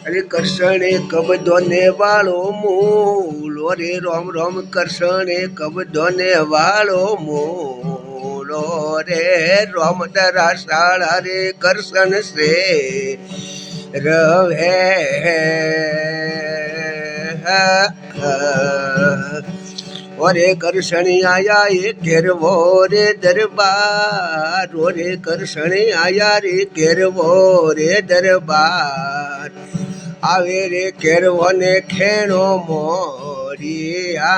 अरे कृष्ण कब धोने वालो मूलो रे राम राम कृष्ण कब धोने वालो मूलो रे राम तेरा साड़ा रे कृष्ण से रहे ओरे कृष्ण आया ये घेरवो रे दरबार ओरे कृष्ण आया रे घेरवो रे दरबार आवे रे घेरवो ने खेणो मोरिया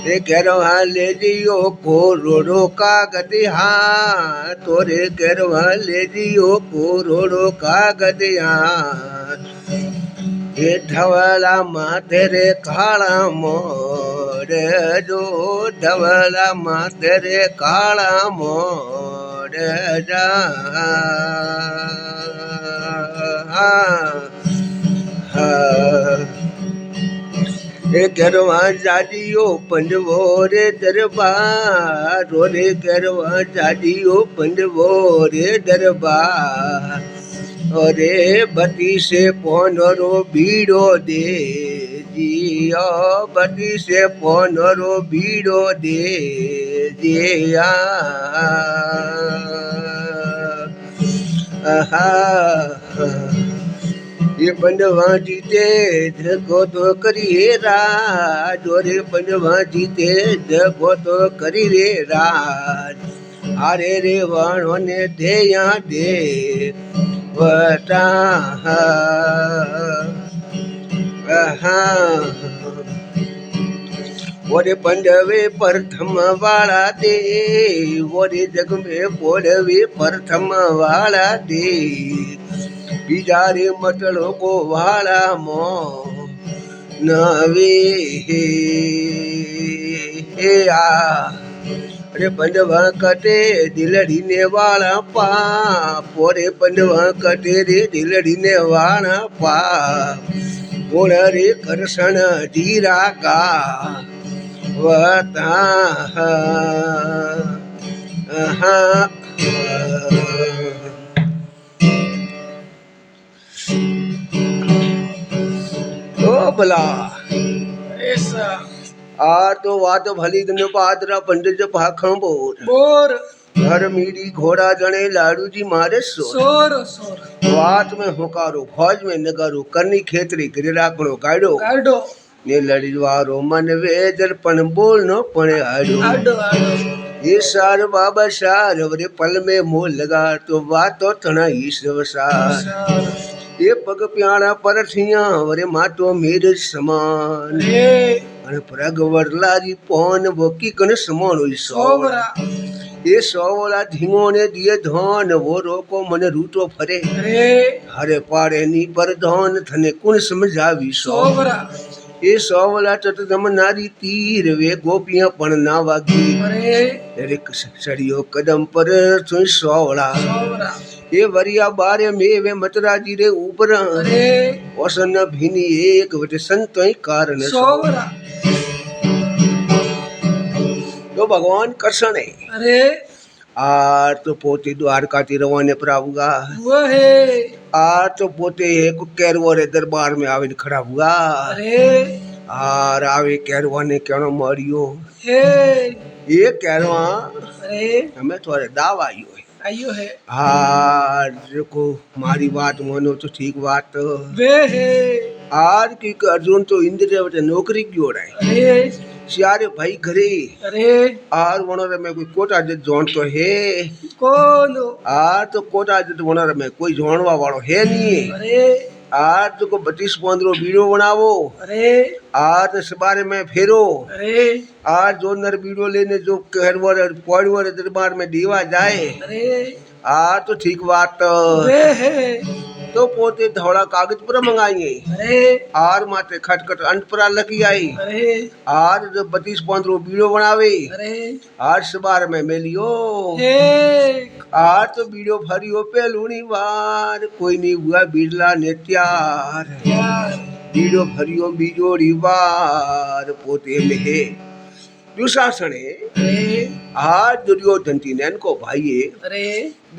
रे घेरवा ले जियो कोरोड़ो कागज हाँ तोरे घेरवा ले जियो कोरोड़ो कागज हाँ ये धवला माथे रे काला मोर जो धवला माथे रे काला मोर जा रे करवा जादियो पंडवो रे दरबार रे करवा जादियो पंडवो रे दरबार अरे बती से पोनरो बीड़ो दे जिया बती से पोनरो बीड़ो दे दिया ये पंडवा जीते जगो तो करिए राज रे पंडवा जीते जगो तो करी रे राज अरे रे वाणों ने दे या दे वटा ओरे पंडवे प्रथम वाला दे ओरे जग में पोड़वे प्रथम वाला दे बिजारे मटलो को वाला मो नवे आ अरे पंडवा कटे दिलड़ी ने वाला पा पोरे पंडवा कटे रे दिलड़ी ने वाला पा गुण रे कृष्ण जीरा का वता ओ भला ऐसा आ तो वात भली दिन पादरा पंडित भाखण बोर बोर घर मीरी घोड़ा जने लाडू जी मारे सोर सोर वात में हुकारो फौज में नगारो करनी खेतरी गिरिराकणो गाड़ो गाडो ने लड़ीवारो मन वे जलपन बोलनो पणे आडो आडो आडो ये सार बाबा सार वरे पल में मोह लगा तो वातो तना ईश्वर सार ये पग प्याणा परथिया वरे माटो मेरे समान रे अने प्रगवर लारी पौन वो की कन समानो सोवरा ये सोवला धींगो ने दिए धन वो रोको मन रूटो फरे रे हरे पाड़े नी पर धन थने कुण समझावी सोवरा ये सोवला चट दम नारी तीर वे गोपियां पण ना वागी रे रे सड़ियो कदम पर सुई सोवला सोवरा ये वरिया बारे में वे मतरा जी रे ऊपर रे ओसन भिनी एक वटे संतोई कारण सोवरा तो भगवान कृष्ण है अरे आ तो पोते द्वारका ती रवाने पर आऊगा वो है आ तो पोते एक कैरवा रे दरबार में आवे खड़ा हुआ अरे आर आवे कैरवा ने कहनो मारियो हे ये कैरवा अरे हमें थोड़े दाव आयो है आयो है आर देखो मारी बात मानो तो ठीक बात वे है आज की अर्जुन तो इंद्र वटे नौकरी क्यों रहे अरे सियारे भाई घरे अरे आर वनर में कोई कोटा जे जोन तो है कौन आर तो कोटा जे वनर में कोई जोड़वा वालो है नहीं अरे आर तो को 32-15 बीड़ो बनावो अरे आर इस बारे में फेरो अरे आर जो नर बीड़ो लेने जो कहरवर पौड़वर दरबार में दीवा जाए अरे आर तो ठीक बात वे है तो पोते धौला कागज पर मंगाएंगे अरे आर माते खटखट अंत पर लगी आई अरे आर जो 32-15 बीड़ो बनावे अरे आर सबार में मिलियो हे आर तो बीड़ो भरियो पे लूनी बार कोई नहीं हुआ बिरला ने त्यार यार बीड़ो भरियो बीजोड़ी बार पोते में दुशासने अरे आ दुर्योधन थी नैन को भाई अरे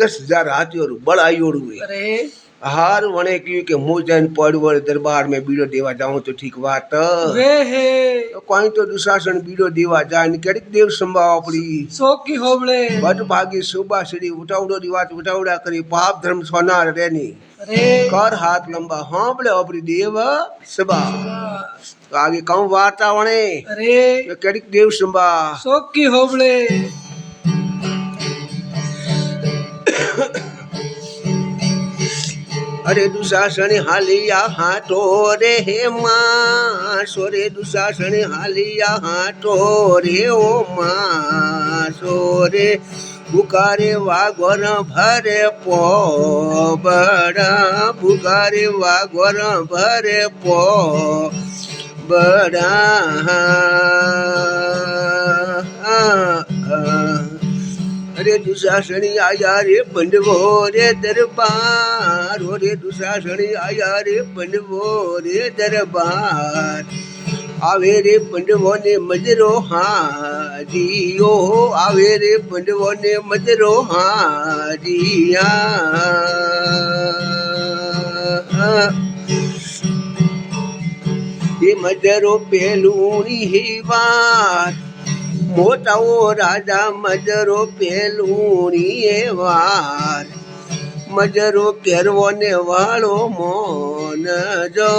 10,000 हाथियों बड़ा योड़ हुए अरे हार वणे की के मोजन पड़वर दरबार में बीड़ो देवा जाऊं तो ठीक बात वे है तो कोई तो दुशासन बीड़ो देवा जाए ने केड़क देव संभाव पड़ी सो की होबले बट भागी सुबह श्री उठावड़ो रिवाज उठावड़ा करी पाप धर्म सोनार रहनी अरे कर हाथ लंबा हाँ बड़े अपनी देव सभा तो आगे कौन वार्ता वणे अरे तो केड़क देव संभा सो की होबले अरे दुशासन हालिया हाटो रे हे मां सोरे दुशासन हालिया हाटो रे ओ मां सोरे बुकारे वागोर भरे पो बड़ा बुकारे वागोर भरे पो बड़ा अरे दुशासनी आया रे पंडवो रे दरबार रे दुशासनी आया रे पंडवो रे दरबार आवे रे पंडवो ने मजरो हारियो आवे रे पंडवो ने मजरो हारिया ये मजरो पेलूनी ही बार मोटाओ राजा मजरो पेलूनी वार मजरो केरवो ने वालो मोन जो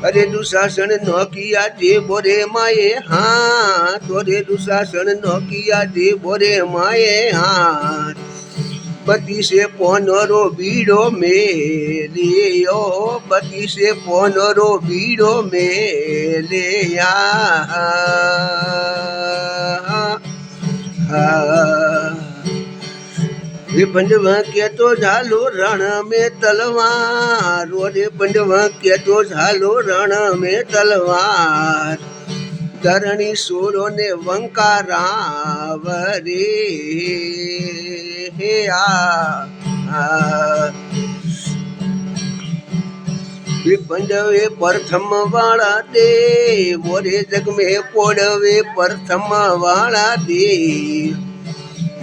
अरे दुशासन नौकिया जे बोरे माए हाँ तोरे दुशासन नौकिया जे बोरे माए हाँ पति से पोनरो बीड़ो में लियो पति से पोनरो बीड़ो में लिया रे पंडवा के तो झालो रण में तलवार रे पंडवा के तो झालो रण में तलवार धरणी सूरो ने वंकारावरे हे पंडवे प्रथम वाला दे मोरे जग में पोड़वे प्रथम वाला दे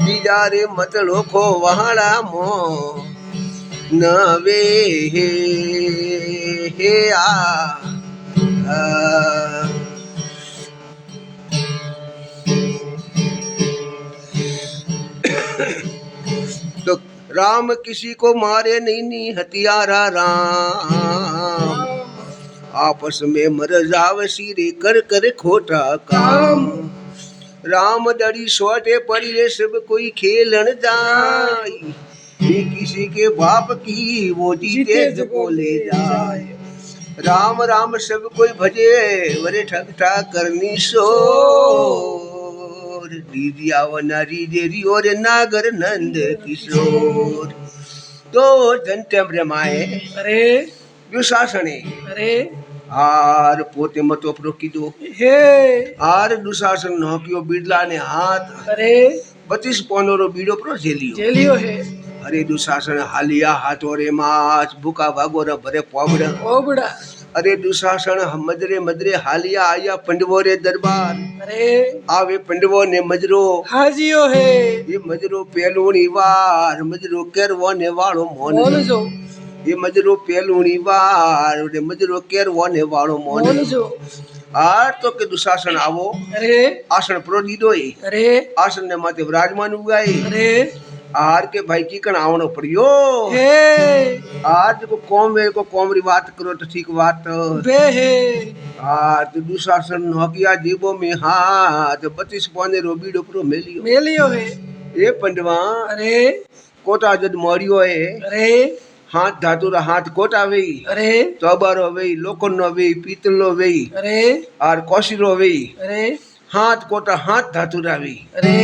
बीजा रे मतलो को वाला मो नवे हे तो राम किसी को मारे नहीं हथियारा राम आपस में मर जाव सिरे कर कर खोटा काम राम दड़ी सोटे पड़िए सब कोई खेलन जाए किसी के बाप की वो जीते को ले जाए राम राम सब कोई भजे वरे ठग ठाक करनी सो दीदिया व नारी देरी और नागर नंद किशोर तो जनते ब्रह्माए अरे दुशासने अरे आर पोते मतो प्रोकिदो हे आर दुशासन नौकियो बिरला ने हाथ अरे 32 पोनरो बीड़ो प्रो जेलियो है अरे दुशासन हालिया हाथो रे माच भूखा भागो रे भरे पोबड़ा ओबड़ा अरे दुशासन मजरे मजरे हालिया आया पंडवो रे दरबार अरे आवे पंडवो ने मजरो हाजियो है ये मजरो पेलूनी वार मजरो केरवो ने वालो मोन जो ये मजरो पेलूनी वार रे मजरो केरवो ने वालो मोन जो आर तो के दुशासन आवो अरे आसन प्रो दीदो अरे आसन ने माथे विराजमान उगाई अरे आर के भाई की कण आवनो पड़ियो हे आज को कौम री बात करो तो ठीक बात बे है आज दुशासन नौकिया जीवो में हाथ 32 पौने रो बीड़ो प्रो मेलियो है ये पंडवा अरे कोटा जद मोरियो है अरे हाथ धातुरा हाथ कोटा वेई अरे चौबारो वेई लोखंडो वेई पीतलो वेई अरे आर कोशिरो वेई अरे हाथ कोटा हाथ धातुरा वेई अरे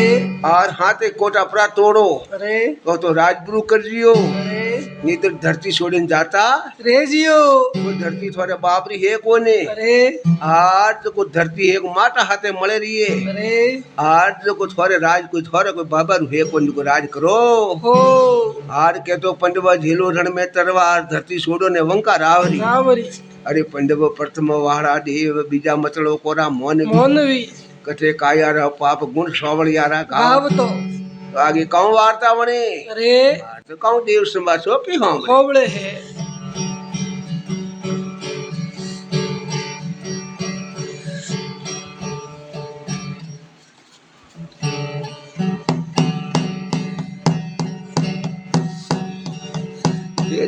आर हाथे कोटा प्रा तोड़ो अरे तो राजगुरु कर जियो अरे नहीं तो धरती छोड़ने जाता रेजियो वो धरती थोड़े बापरी है कोने अरे आज को धरती है को माटा हाथे मळे रही है अरे आज को थोड़े राज कोई थोड़े कोई बाबा रू है कोने को राज करो हो आज के तो पंडवा झेलो रण में तरवार धरती छोड़ो ने वंकार आवरी रावरी अरे पंडव प्रथम वाड़ा देव बीजा मतड़ो कोरा मोन मोनवी कथे कायारा पाप गुण सावड़ियारा गाव गाव तो आगे कौन वार्ता बने अरे तो कौन देव संभाषो की हों खोबड़े है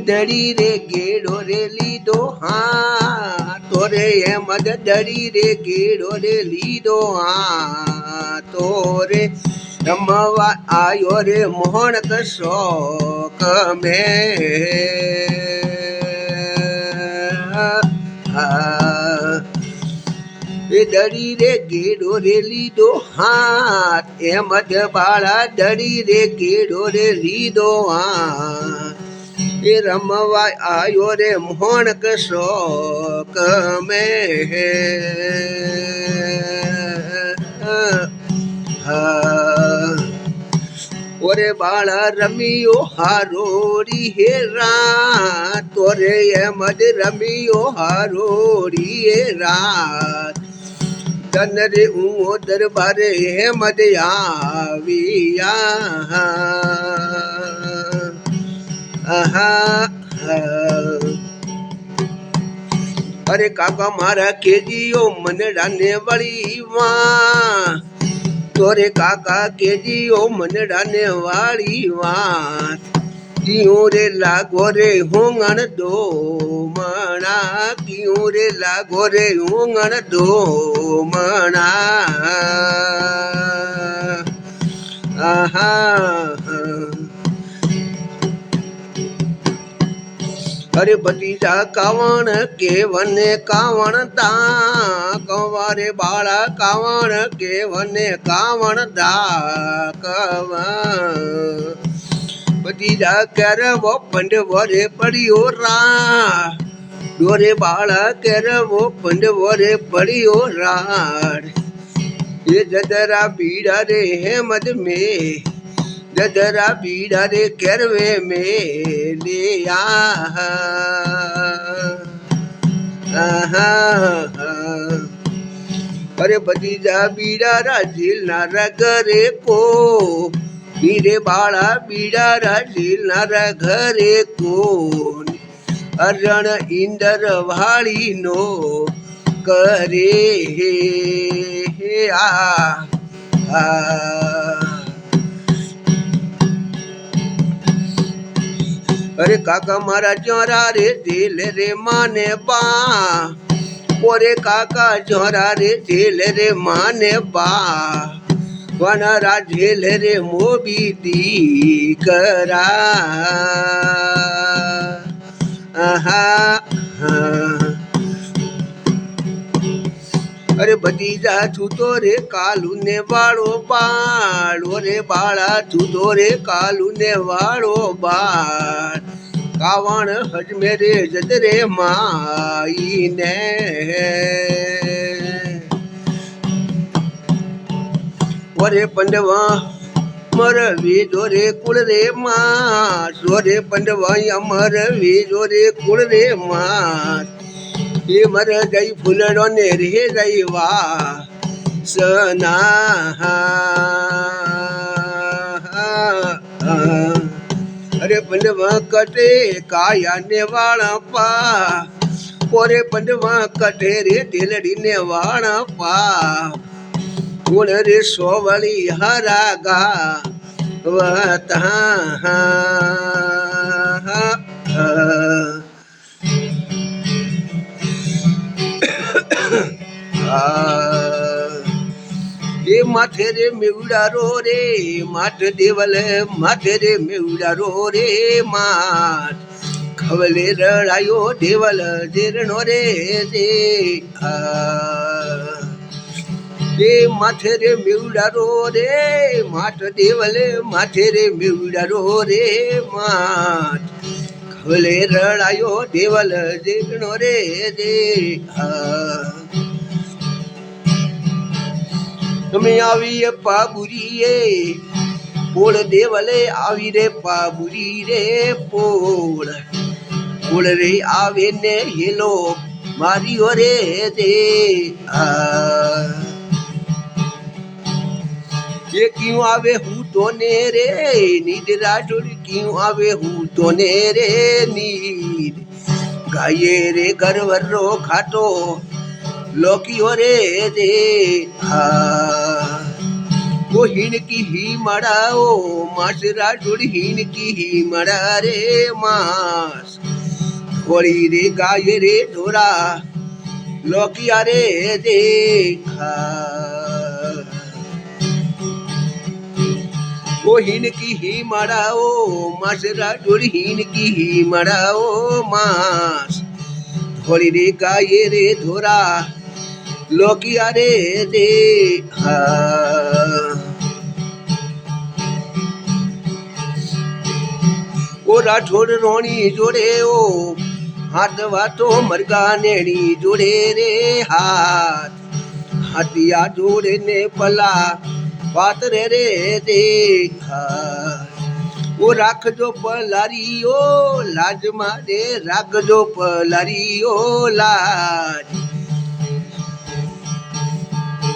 दड़ी रे गेड़ो रे लीडो हाँ तोरे ये मद दड़ी रे गेड़ो रे लीडो हाँ तोरे रमवा आयो रे मोहन का शौक में दड़ी रे गेड़ो रे लीडो हाथ ए मद बाड़ा दड़ी रे गेड़ो रे लीडो हाथ ये रमवा आयो रे मोहन के शौक में ओरे बाला रमियो हारोरी हेरा तोरे ये मद रमियो हारोरी हेरा तन रे ऊँ दरबारे हे मद आविया अरे काका मारा केजियो मन डाने वाली माँ तोरे काका केजियो मन डाने वाली माँ क्यों रे लागो रे होंगन दो मना क्यों रे लागो रे होंगन दो मना आहा अरे भतीजा कावण के वने कावण दा कंवारे बाला कावण के वने कावण दा कवा भतीजा कर वो पंड वरे पड़ियो रा डोरे बाला कर वो पंड वरे पड़ियो राड ये जदरा पीड़ा रे है मद में जदरा पीड़ा रे करवे में ले अरे भतीजा बीड़ा राजील ना रगरे को मीरे बाड़ा बीड़ा राजील ना रगरे को अरण इंदर वाली नो करे आ अरे काका मारा जोरा रे दिल रे माने बा ओरे काका जोरा रे दिल रे माने बा वनरा झेल रे मोबी दी करा आहा अरे भतीजा छूतो रे कालू ने वाड़ो बाड़ ओरे बाड़ा छूतो रे कालू ने वाड़ो बाड़ कावण हज मेरे जदरे माई ने ओरे पंडवा मर वी जोरे कुल रे मां सोरे पंडवा अमर वी जोरे कुल रे मां ये मर गई फुलड़ो ने रे गई वा सना अरे पंडवा कटे काया ने वाणा पा ओरे पंडवा कटे रे दिलड़ी ने वाणा पा गुण रे सोवली हरागा वता ये माथे रे मेवड़ा रो रे माथ देवल माथे रे मेवड़ा रो रे माथ खवले रड़ायो देवल जेरणो रे रे ये माथे रे मेवड़ा रो रे माथ देवल माथे रे मेवड़ा रो रे माथ ભલે રડાયો દેવલ દેખણો રે દે તમે આવી પાબુરીએ પોળ દેવલે આવી રે પાબુરી રે પોળ પોળ રે આવે ને હેલો મારીઓ રે દે એ ક્યું આવે હું તો ને રે નીંદરા જોડી ક્યું આવે હું તો ને રે નીંદ ગાયે રે ગરવરો ખાટો લોકીઓ રે દે ઓ હિણકી હી મડાઓ માસરા જોડી હિણકી હી મડા રે માસ હોળી રે ગાય રે ઢોરા લોકિયા રે દે ઓ હિનકી હી મડાઓ માસરા જોડી હિનકી હી મડાઓ માસ હોળી રે ગાય રે ઢોરા લોકિયા રે દે ઓ રાઠોડ રોણી જોડે ઓ હાથ વાતો મરગા નેણી જોડે રે હાથ હાથિયા જોડે ને પલા વાત રે રે દે ઓ રાખજો પલારીઓ લાજ મારે રાખજો પલારીઓ લાજ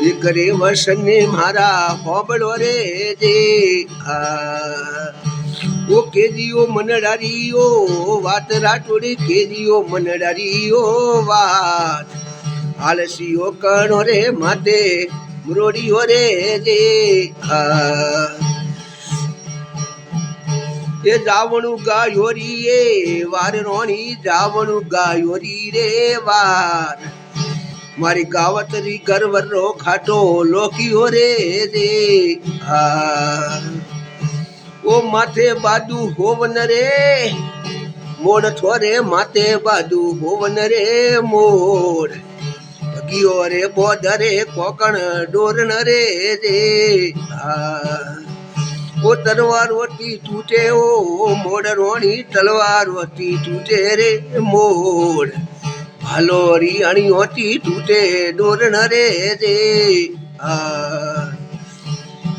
એ કરે વસને મારા હોબળો રે દે ઓ કેદીઓ મનડારીઓ વાત રાટોડી કેદીઓ મનડારીઓ વાત આલસીઓ કણો રે માતે મુરોડીઓ રે દે એ જાવણું ગાયોરી એ વાર રોણી જાવણું ગાયોરી રે વાર મારી ગાવતરી ગરવરો ખાટો લોકીઓ રે દે ઓ માથે બાદુ હોવન રે મોડ થોરે માથે બાદુ હોવન રે મોડ ગીઓ રે બોધરે કોકણ ડોરણ રે દે ઓ તલવાર ઓતી તૂટે ઓ મોડ રોણી તલવાર ઓતી તૂટે રે મોડ ભાલોરી અણી ઓતી તૂટે ડોરણ રે દે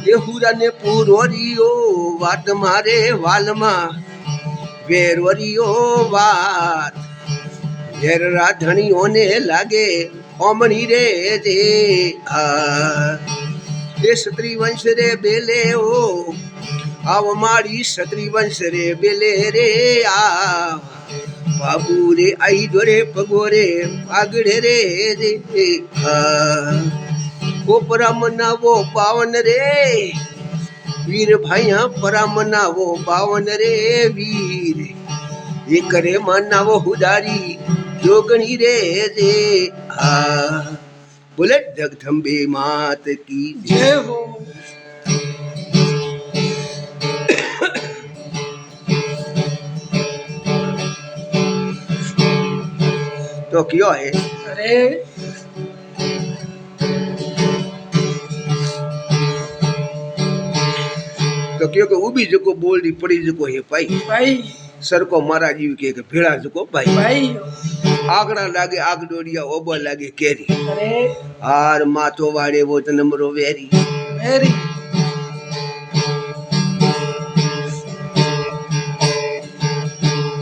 એ હુરાને પૂરોરીઓ વાત મારે વાલમાં વેરવરીઓ વાત વેર રાધણીઓને લાગે ઓમણી રે દે એ ક્ષત્રિ વંશ રે બેલે ઓ આવ મારી ક્ષત્રિ વંશ રે બેલે રે આ બાબુ રે આઈ દોરે પગો રે આગળ રે દે ઓ પરામનાવો પાવન રે વીર ભાઈયા પરામનાવો પાવન રે વીર એ કરે માનાવો હુદારી જોગણી રે દે બોલે જગદંબે માત કી જય હો તો કયો હે અરે તો કયો કે ઉભી જકો બોલડી પડી જકો હે ભાઈ ભાઈ સરકો મારા જીવ કે ભેળા જકો ભાઈ ભાઈ આગડા લાગે આગ ડોડિયા ઓબો લાગે કેરી અરે હાર માથો વાડે વો તનમરો વેરી મેરી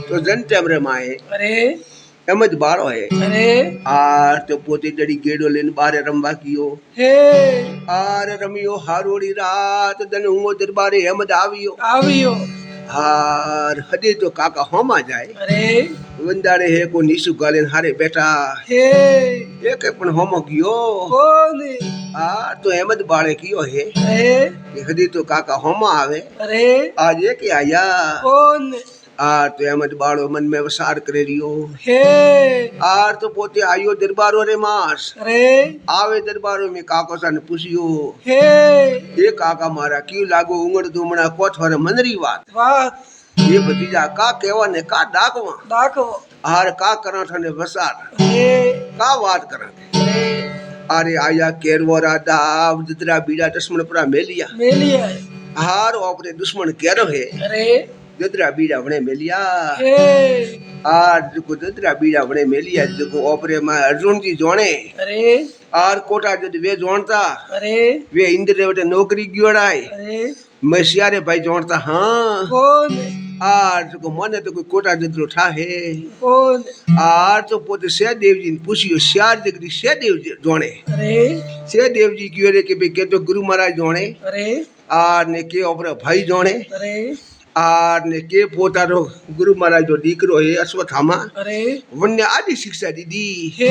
તો જનટેમ રે માએ અરે એમ જ બાળો હે અરે આર તો પોતે જડી ગેડો લઈને બારે રમવા ગયો હે આર રમ્યો હારોડી રાત દન હું દરબારે એમ જ આવ્યો હાર હદે તો કાકા હોમાં જાય અરે વંદાડે હે કો નીસુ ગાલે હારે બેઠા હે એક પણ હોમો ગયો કોને આ તો એમ જ બાળે કયો હે અરે કે હદી તો કાકા હોમાં આવે અરે આજે કે આયા કોને આ તો એમ જ બાળો મન મેં વસાર કરી રહ્યો હે આર તો પોતે આયો દરબારો રે માસ અરે આવે દરબારો મેં કાકો સાને પૂછ્યો હે એ કાકા મારા ક્યું લાગો ઉંગડ ધૂમણા કોઠવારે મનરી વાત વાત એ ભતીજા કા કહેવા ને કા ડાકવા ડાકો હાર કા કરાઠ ને વસાર હે કા વાત કરાઠ અરે આરે આયા કેરવરા દાવ દદરા બીડા દુશ્મન પરા મેલિયા મેલિયા હાર ઓપરે દુશ્મન કેરો હે અરે ददरा बीड़ा वणे मेलिया हे आर जको ददरा बीड़ा वणे मेलिया जको ओपरे में अर्जुन जी जोणे अरे आर कोटा जद वे जोणता अरे वे इंद्र वटे नौकरी गयोड़ाय अरे मैं सियारे भाई जोणता हाँ कौन आर जको मने तो कोई कोटा जदरो ठाहे कौन आर तो पोते सहदेव जी ने पूछियो सियार जगरी सहदेव जी जोणे अरे सहदेव जी कयो रे के भाई के तो गुरु महाराज जोणे अरे आर ने के ओपरे भाई जोणे अरे आर ने के पोतारो गुरु महाराज जो दीकरो है अश्वत्थामा अरे वन्य आदि शिक्षा दीदी हे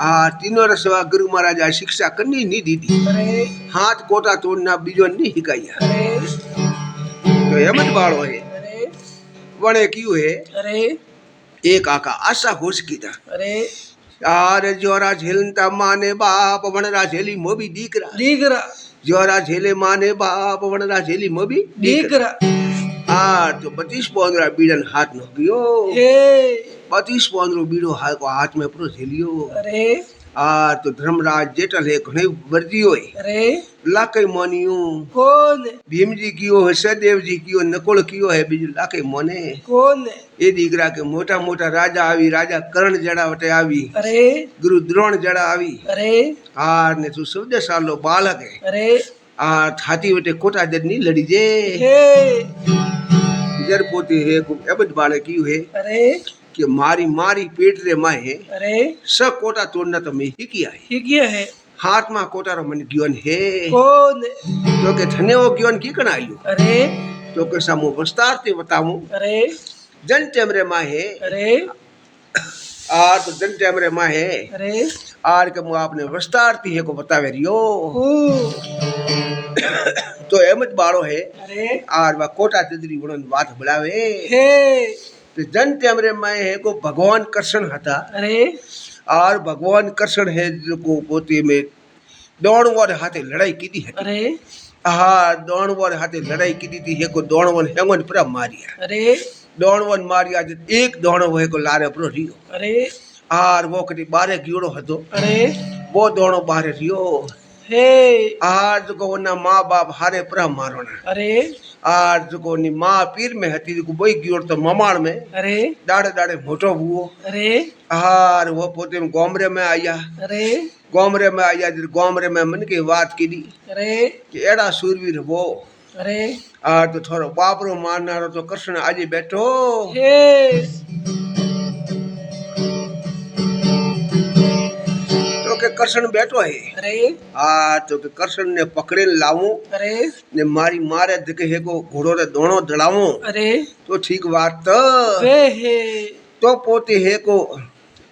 आ तीनों रसवा गुरु महाराज आ शिक्षा करनी नहीं दीदी अरे हाथ कोटा तोड़ना बीजो नहीं हिकाया अरे तो हेमंत बाड़ो है अरे वणे क्यों है अरे एक आका आशा होश की था अरे आर जोरा झेलता माने बाप वणरा झेली मोबी दीकरा दीकरा जोरा झेले माने बाप वणरा झेली मोबी दीकरा आ तो 32-15 बीड़न हाथ न गयो हे 32-15 बीड़ो हाथ में पूरो झेलियो अरे आ तो धर्मराज जेठल है घणे वर्जियो है अरे लाके मोनियो कौन भीम जी कियो है सहदेव जी कियो नकुल कियो है बीजू लाके मोने कौन ए दीकरा के मोटा मोटा राजा आवी राजा कर्ण जड़ा वटे आवी अरे गुरु द्रोण जड़ा आवी अरे आ ने तू 14 साल लो बालक है अरे आ थाती वटे कोटा जनी लड़ी जे हे जर पोते है को अबद बालक कियो है अरे कि मारी मारी पेट रे माहे अरे स कोटा तोड़ना तो मैं ही किया है ये क्या है हाथ में कोटा रो मन ज्ञान है कौन तो के धने वो ज्ञान की कण आयो अरे तो के सामो विस्तार ते बताऊं अरे जन टेमरे माहे अरे आर तो जन टेमरे माहे अरे आर के मु आपने विस्तार ती है को बतावे रियो हु तो अहमद बाड़ो है अरे आर वा कोटा तिदरी वणन बात बुलावे हे तो जन टेमरे माहे है को भगवान कृष्ण हता अरे और भगवान कृष्ण है जो को पोते में दौड़ वाले हाथे लड़ाई की थी अरे हाँ दौड़ वाले हाथे लड़ाई की थी है को दौड़वन हेंगन पर मारिया अरे दौड़वन मारिया जो एक दौड़ वो है को लारे पर रियो अरे आर वो कटी बारे गियोड़ो हतो अरे वो दौड़ो बारे रियो हे आर जो को ना माँ बाप हारे पर मारोना अरे आर जो को नी माँ पीर में हती जो को बोई गियोड़ तो ममाण में अरे दाड़े दाड़े मोटो हुओ अरे आर वो पोते में गोमरे में आया अरे गोमरे में आया जो गोमरे में मन की बात की दी अरे कि एड़ा सूरवीर वो अरे आ तो थोड़ो बापरो मारनारो तो कृष्ण आज बैठो हे तो के कृष्ण बैठो है अरे आ तो के कृष्ण ने पकड़े लाऊं अरे ने मारी मारे दिखे है को घोड़ो रे दोनों दड़ाऊं अरे तो ठीक बात तो वे हे तो पोते है को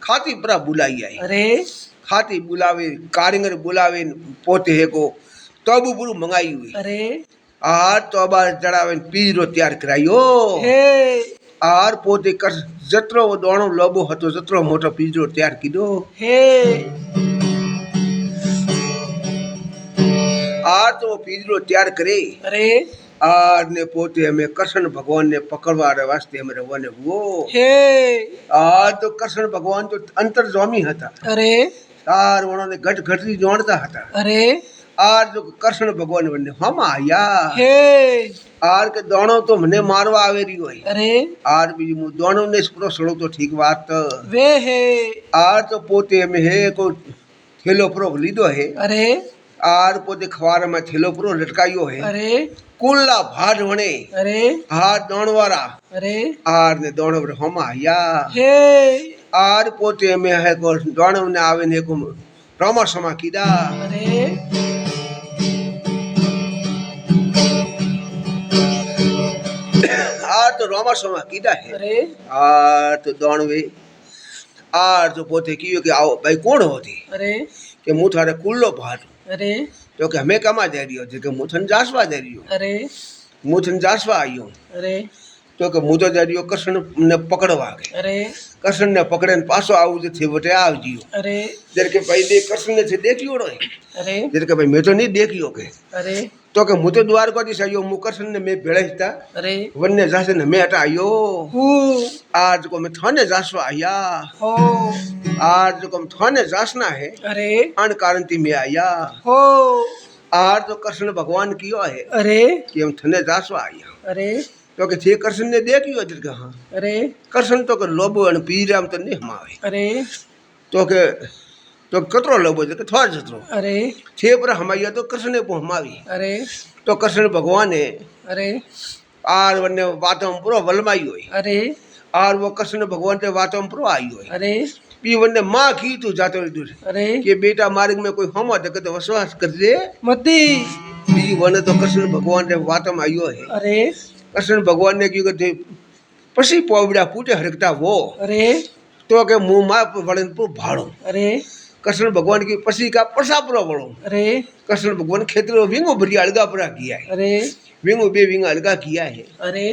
खाती पर बुलाई आई अरे खाती बुलावे कारीगर बुलावे पोते है को तब बुरु मंगाई हुई अरे आ तो अब जड़ावे पीरो तैयार करायो हे आर पोते कर जत्रो वो दोणो लोबो हतो जत्रो मोटो पीजो तैयार कीधो हे आर तो वो पीजो तैयार करे अरे आर ने पोते हमें कृष्ण भगवान ने पकड़वा रे वास्ते हमें रवाने हुओ हे आर तो कृष्ण भगवान तो अंतर्जामी हता अरे आर उन्होंने घट घटी जोड़ता हता अरे आर जो कृष्ण भगवान बने हम आया हे आर के दोणो तो मने मारवा आवे रियो है अरे आर भी मु दोणो ने पूरो सड़ो तो ठीक बात वे हे आर तो पोते में है को थेलो प्रो लीधो है अरे आर पोते खवार में थेलो प्रो लटकायो है अरे कुल्ला भाड वणे अरे हाथ दौड़वारा अरे आर ने दौड़ हम आया हे आर पोते में है को दौड़ ने आवे ने को रामा समा कीदा अरे आर तो रामा समा कीदा है अरे आर तो दौड़वे आर तो पोते कियो कि आओ भाई कौन होती अरे कि मु थारे कुल्लो भाड अरे तो कि हमें कमा दे रियो जे कि मुथन जासवा दे रियो अरे मुथन जासवा आयो अरे तो कि मु तो दे रियो कृष्ण ने पकड़वा के अरे कृष्ण ने पकड़े ने पासो आऊ जे थे वटे आव जियो अरे जर के पहले कृष्ण ने थे देखियो रो अरे जर के भाई मैं तो नहीं देखियो के अरे तो के मु तो द्वार को दिस आयो मु कृष्ण ने मैं भेड़ता अरे वन्ने जासे ने मैं हटा आयो हु आज को मैं थाने जासवा आया हो आज को मैं थाने जासना है अरे अन कारणती में आया हो आज तो कृष्ण भगवान कियो है अरे कि हम थाने जासवा आया अरे तो के थे कृष्ण ने देखियो अजर के हाँ अरे कृष्ण तो के लोबो अन पीराम तो नहीं हमावे अरे तो कतरो लोबो के थोड़ा जतरो अरे थे पर हमाइया तो कृष्ण ने पो हमावी अरे तो कृष्ण भगवान ने अरे आर वने वातों में पूरा वलमाई होई अरे आर वो कृष्ण भगवान ते वातों में पूरा आई होई अरे पी वने माँ की तू जातो दूर अरे कि बेटा मार्ग में कोई हम तो कहते विश्वास कर दे मती पी वने तो कृष्ण भगवान ते वातों में आयो है अरे कृष्ण भगवान ने क्यों कहते पसी पोवड़ा पूटे हरकता वो अरे तो के मुंह मा वड़न पो भाड़ो अरे कृष्ण भगवान की पसी का पसा पूरा वड़ो अरे कृष्ण भगवान खेतरो विंगो भरी अलगा पूरा किया है अरे विंगो बे विंगा अलगा किया है अरे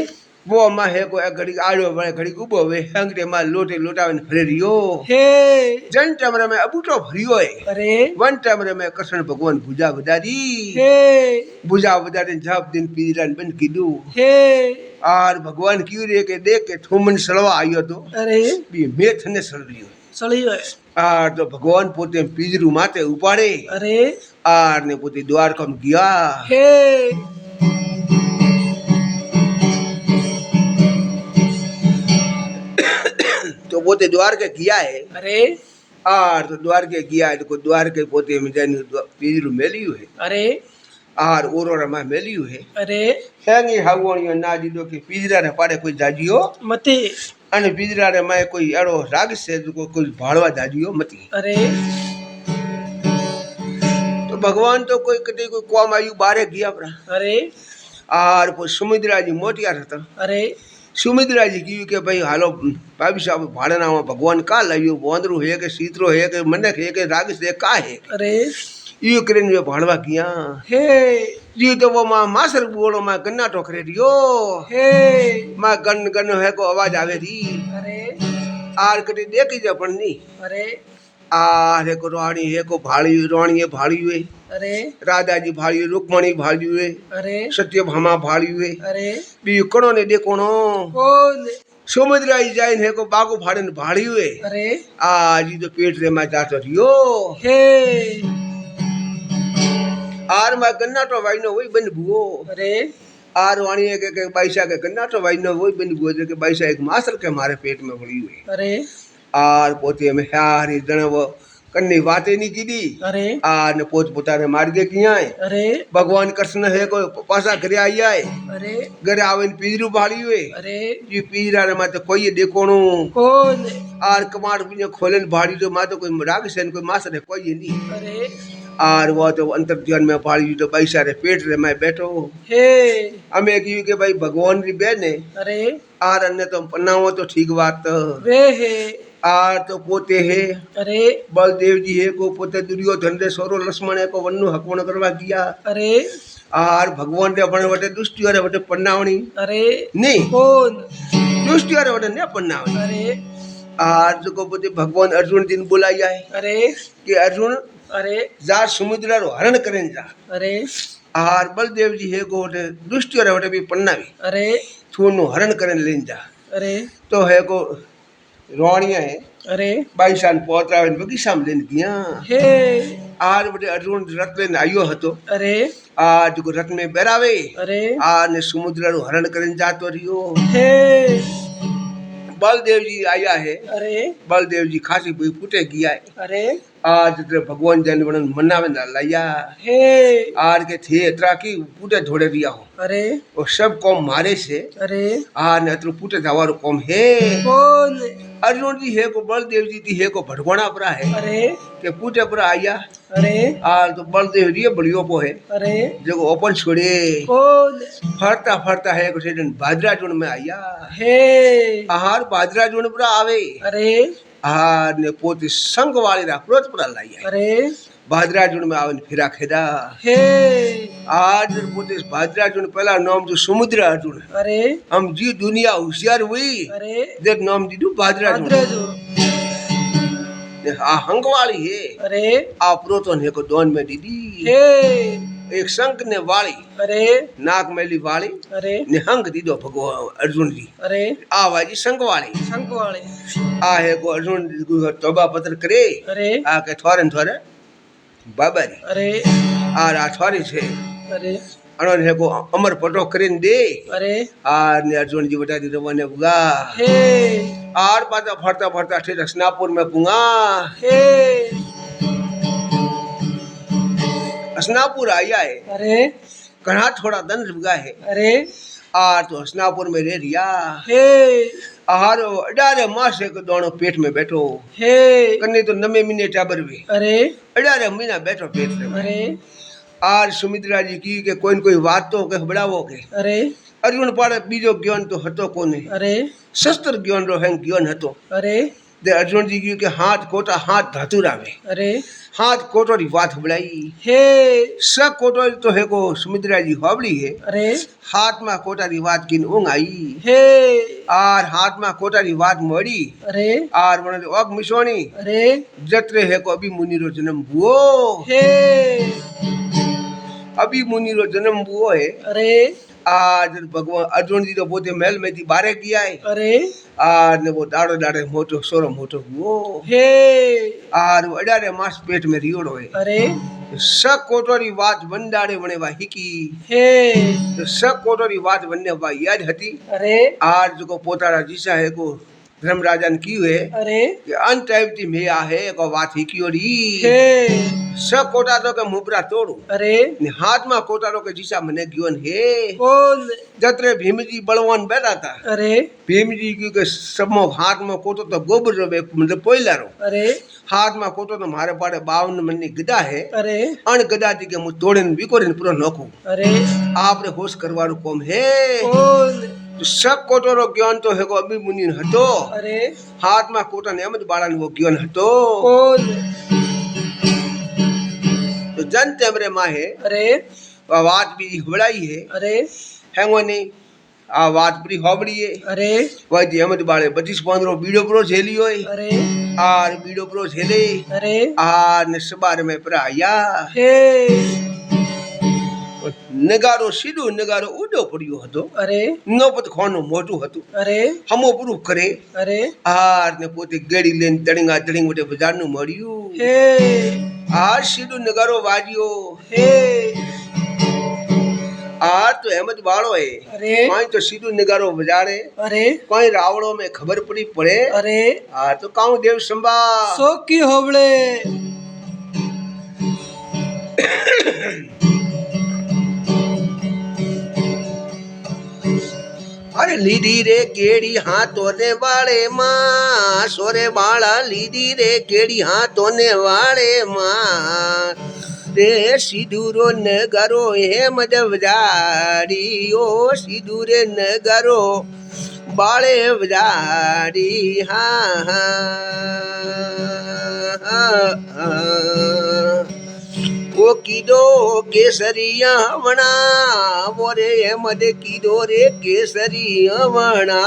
वो अम्मा है को घड़ी आड़ो बड़े घड़ी उबो वे हंगटे मा लोटे लोटावन भरे रियो हे जन टमरे में अबूटो भरियो है अरे वन टमरे में कृष्ण भगवान भुजा बदारी हे भुजा बदारी झाप दिन पीरन बन किदू हे और भगवान क्यों रे के देख के थुमन सड़वा आयो तो अरे बी मेथ ने सड़ रियो सड़ियो है आर तो भगवान पोते पीजरू माते उपाड़े अरे आर ने पोते द्वार कम गया हे तो पोते द्वार के किया है अरे आर तो द्वार के किया है तो द्वार के पोते में जानी पीजरू मेलियो है अरे आर ओरोरा मा मेलियो है अरे हेंगी हावणियो ना दीदो के पीजरा रे पाड़े कोई जाजियो मती अने पीजरा रे माए कोई एड़ो राग से को कोई भाड़वा जाजियो मती अरे तो भगवान तो कोई कदे कोई कोम आयु बारे गया परा अरे आर को सुमित्रा जी मोटिया रहता अरे सुमित्रा जी की के भाई हालो भाभी साहब भाड़े ना भगवान का लायो बोंदरू है के सीतरो है के मनक है के राग से का है अरे यू करेन वे भाड़वा किया हे जी तो वो मां मासर बोलो मां गन्ना टोकरे रियो हे मां गन गन है को आवाज आवे री अरे आर कटी देखी जा पड़नी अरे आर है को रानी है को भाड़ी रानी है भाड़ी हुए अरे राधा जी भाड़ी रुक्मणी भाड़ी हुए अरे सत्यभामा भाड़ी हुए अरे बी कणो ने देखोनो कौन सुमित्रा जी जाइन है को बागो भाड़न भाड़ी हुए अरे आज तो पेट रे मा जातो रियो हे आर मा गन्ना तो वाइनो वही बन बुओ अरे आर वाणी है के बैसा के गन्ना तो वाइनो वही बन बुओ के बैसा एक मासर के हमारे पेट में पड़ी हुई अरे आर पोते में हारी दणव कन्नी बातें नहीं की दी अरे आर ने पोत पुतारे मार के किया है अरे भगवान कृष्ण है को पासा घरे आई आए अरे घरे आवे पीजरू भाड़ी हुए अरे जी पीरा रे माते कोई देखोनो कौन आर कमार पिने खोलन भाड़ी जो माते कोई राग सेन कोई मासर है कोई नहीं अरे आर वो तो अंतर ध्यान में भाड़ी तो पैसा रे पेट रे मैं बैठो हे हमें की के भाई भगवान री बहन है अरे आर अन्य तो पन्नाओ तो ठीक बात वे है आर तो पोते है अरे बलदेव जी है को पोते दुर्योधन रे सोरो लक्ष्मण है को वन्नु हकोण करवा किया अरे आर भगवान रे अपने वटे दुष्टि रे वटे पन्नावणी अरे नहीं कौन दुष्टि रे वटे ने पन्नावणी अरे आर जो को पोते भगवान अर्जुन दिन बुलाया है अरे कि अर्जुन अरे जा समुद्र रो हरण करें जा अरे आर बलदेव जी है को वटे दुष्टि रे वटे भी पन्नावी अरे थोनो हरण करें लेन जा अरे तो है को रोणिया है अरे बाईसान पोतरा बगीचा में लेन गया हे आर बटे अर्जुन रथ लेन आयो हतो अरे आज को रथ में बेरावे अरे आ ने समुद्र रो हरण करें जातो रियो हे बलदेव जी आया है अरे बलदेव जी खासी बुई फूटे किया है अरे आज ते भगवान जन बनन मनावे ना लाया हे आर के थे इतना की फूटे धोड़े दिया हो अरे वो सब कौम मारे से अरे आ ने अत्र फूटे धावार कौम है कौन अर्जुन जी है को बलदेव जी दी है को भटकोना परा है अरे के फूटे परा आया अरे आ तो बलदेव री बड़ियो पो है अरे जो ओपन छोड़े कौन फरता फरता है कुछ दिन बाजरा जुन में आया हे आहार बाजरा जुन पर आवे अरे आहार ने पोते संग वाली रा क्रोध पर लाया अरे बाजरा जुन में आवे फिरा खेदा हे आज पोते बाजरा जुन पहला नाम जो समुद्र अर्जुन अरे हम जी दुनिया होशियार हुई अरे देख नाम दीदू बाजरा जुन अद्रजो आ हंग वाली है अरे आ प्रोतोन है को दोन में दीदी हे एक शंख ने वाली अरे नाक मेली वाली अरे निहंग दीदो भगवान अर्जुन जी अरे आवाजी शंख वाली शंख वाले आ है को अर्जुन को तोबा पत्र करे अरे आ के थोरे थोरे बाबारी अरे आ रा थोरी छे अरे अणो है को अमर पटो करीन दे अरे आर ने अर्जुन जी बता दी रवाने पुगा हे आर पाता फरता फरता ठेठ हसनापुर में पुगा हे हसनापुर आया है अरे कहा थोड़ा दंड पुगा है अरे आर तो हसनापुर में रह रिया हे आहारो अडारे मास एक दोणो पेट में बैठो हे कन्ने तो 9 महीने टाबर भी अरे अडारे महीना बैठो पेट में अरे आर सुमित्रा जी की के कोई न कोई बात तो के बड़ावो के अरे अर्जुन पाड़े बीजो ज्ञान तो हतो कोने अरे शस्त्र ज्ञान रो है ज्ञान हतो अरे दे अर्जुन जी की के हाथ कोटा हाथ धातुर आवे अरे हाथ कोटो री बात बड़ाई हे स कोटो तो है को सुमित्रा जी होबड़ी है अरे हाथ में कोटा री बात किन ऊंग आई हे आर हाथ में कोटा री बात मड़ी अरे आर बने ओग मिसोनी अरे जत्रे है को अभी मुनि रो जन्म हुओ हे अभी मुनि रो जन्म हुओ है अरे आज भगवान अर्जुन जी तो पोते महल में थी बारे किया है अरे आर ने वो दाड़ो दाड़े मोटो सोरो मोटो हुओ हे आर वो अडारे मास पेट में रियोड़ो है अरे स कोटोरी बात वंडाड़े बने वा हिकी हे तो स कोटोरी बात बनने वा याद हती अरे आज जो को पोतारा जीसा है को धर्मराजन की हुए अरे कि अन टाइम थी में आहे को बात हिकी ओरी हे स कोटा तो के मुबरा तोड़ू अरे ने हाथ में कोटारो के जीसा मने गियोन हे कौन जत्रे भीम जी बलवान बैठा था अरे भीम जी की सबमो हाथ में कोटो तो गोबर रो मतलब पोइला रो अरे हाथ में कोटो तो मारे पाड़े 52 मनी गदा है अरे अण गदा थी के मु तोड़न बिकोरन पूरो नोखू अरे आपने होश करवारो कोम है कौन तो सब कोटोरो ज्ञान तो है को अभी मुनि हतो अरे हाथ में कोटा ने अमद बाड़न वो ज्ञान हतो कौन तो जन तेमरे माँ है अरे बात भी बड़ाई है अरे हैंगो ने आ बात पूरी होबड़ी है अरे वही थी अमद बाड़े 25-15 बीड़ो प्रो झेलियो है अरे आर बीड़ो प्रो झेले अरे आर ने सबार में पराया हे नगारो सीधो नगारो उडो पड़ियो हतो अरे नौबत खानो मोटू हतो अरे हमो पूरू करे अरे आर ने पोते गेड़ी लेन तड़िंगा तड़िंग वटे बाजार नु मड़ियो हे आर सीधो नगारो वाजियो हे आर तो अहमद बाड़ो है अरे कोई तो सीधो नगारो बजारे अरे कोई रावड़ो में खबर पड़ी पड़े अरे आर तो काऊ देव संभा सोकी होबड़े अरे लीडी रे केड़ी हाथों ने वाले माँ सोरे बाड़ा लीडी रे केड़ी हाथों ने वाले माँ रे सिदूरो नगरो हे मदवजारी ओ सिदूरे नगरो बाले वजारी हाँ वो कीदो केसरिया वणा बोरे मद कीदो रे केसरिया वणा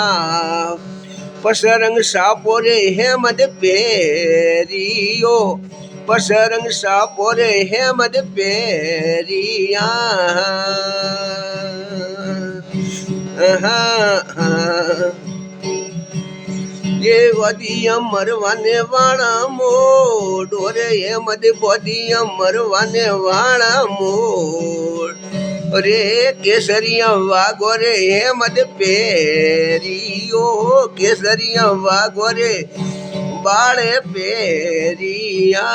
पसरंग सापोरे है मद पेरियो पसरंग सापोरे है मद पेरिया ये वदिया मरवाने वाला मोड़ और ये मद वदिया मरवाने वाला मोड़ अरे केसरिया वागो रे ये मद पेरियो केसरिया वागो रे बाड़े पेरिया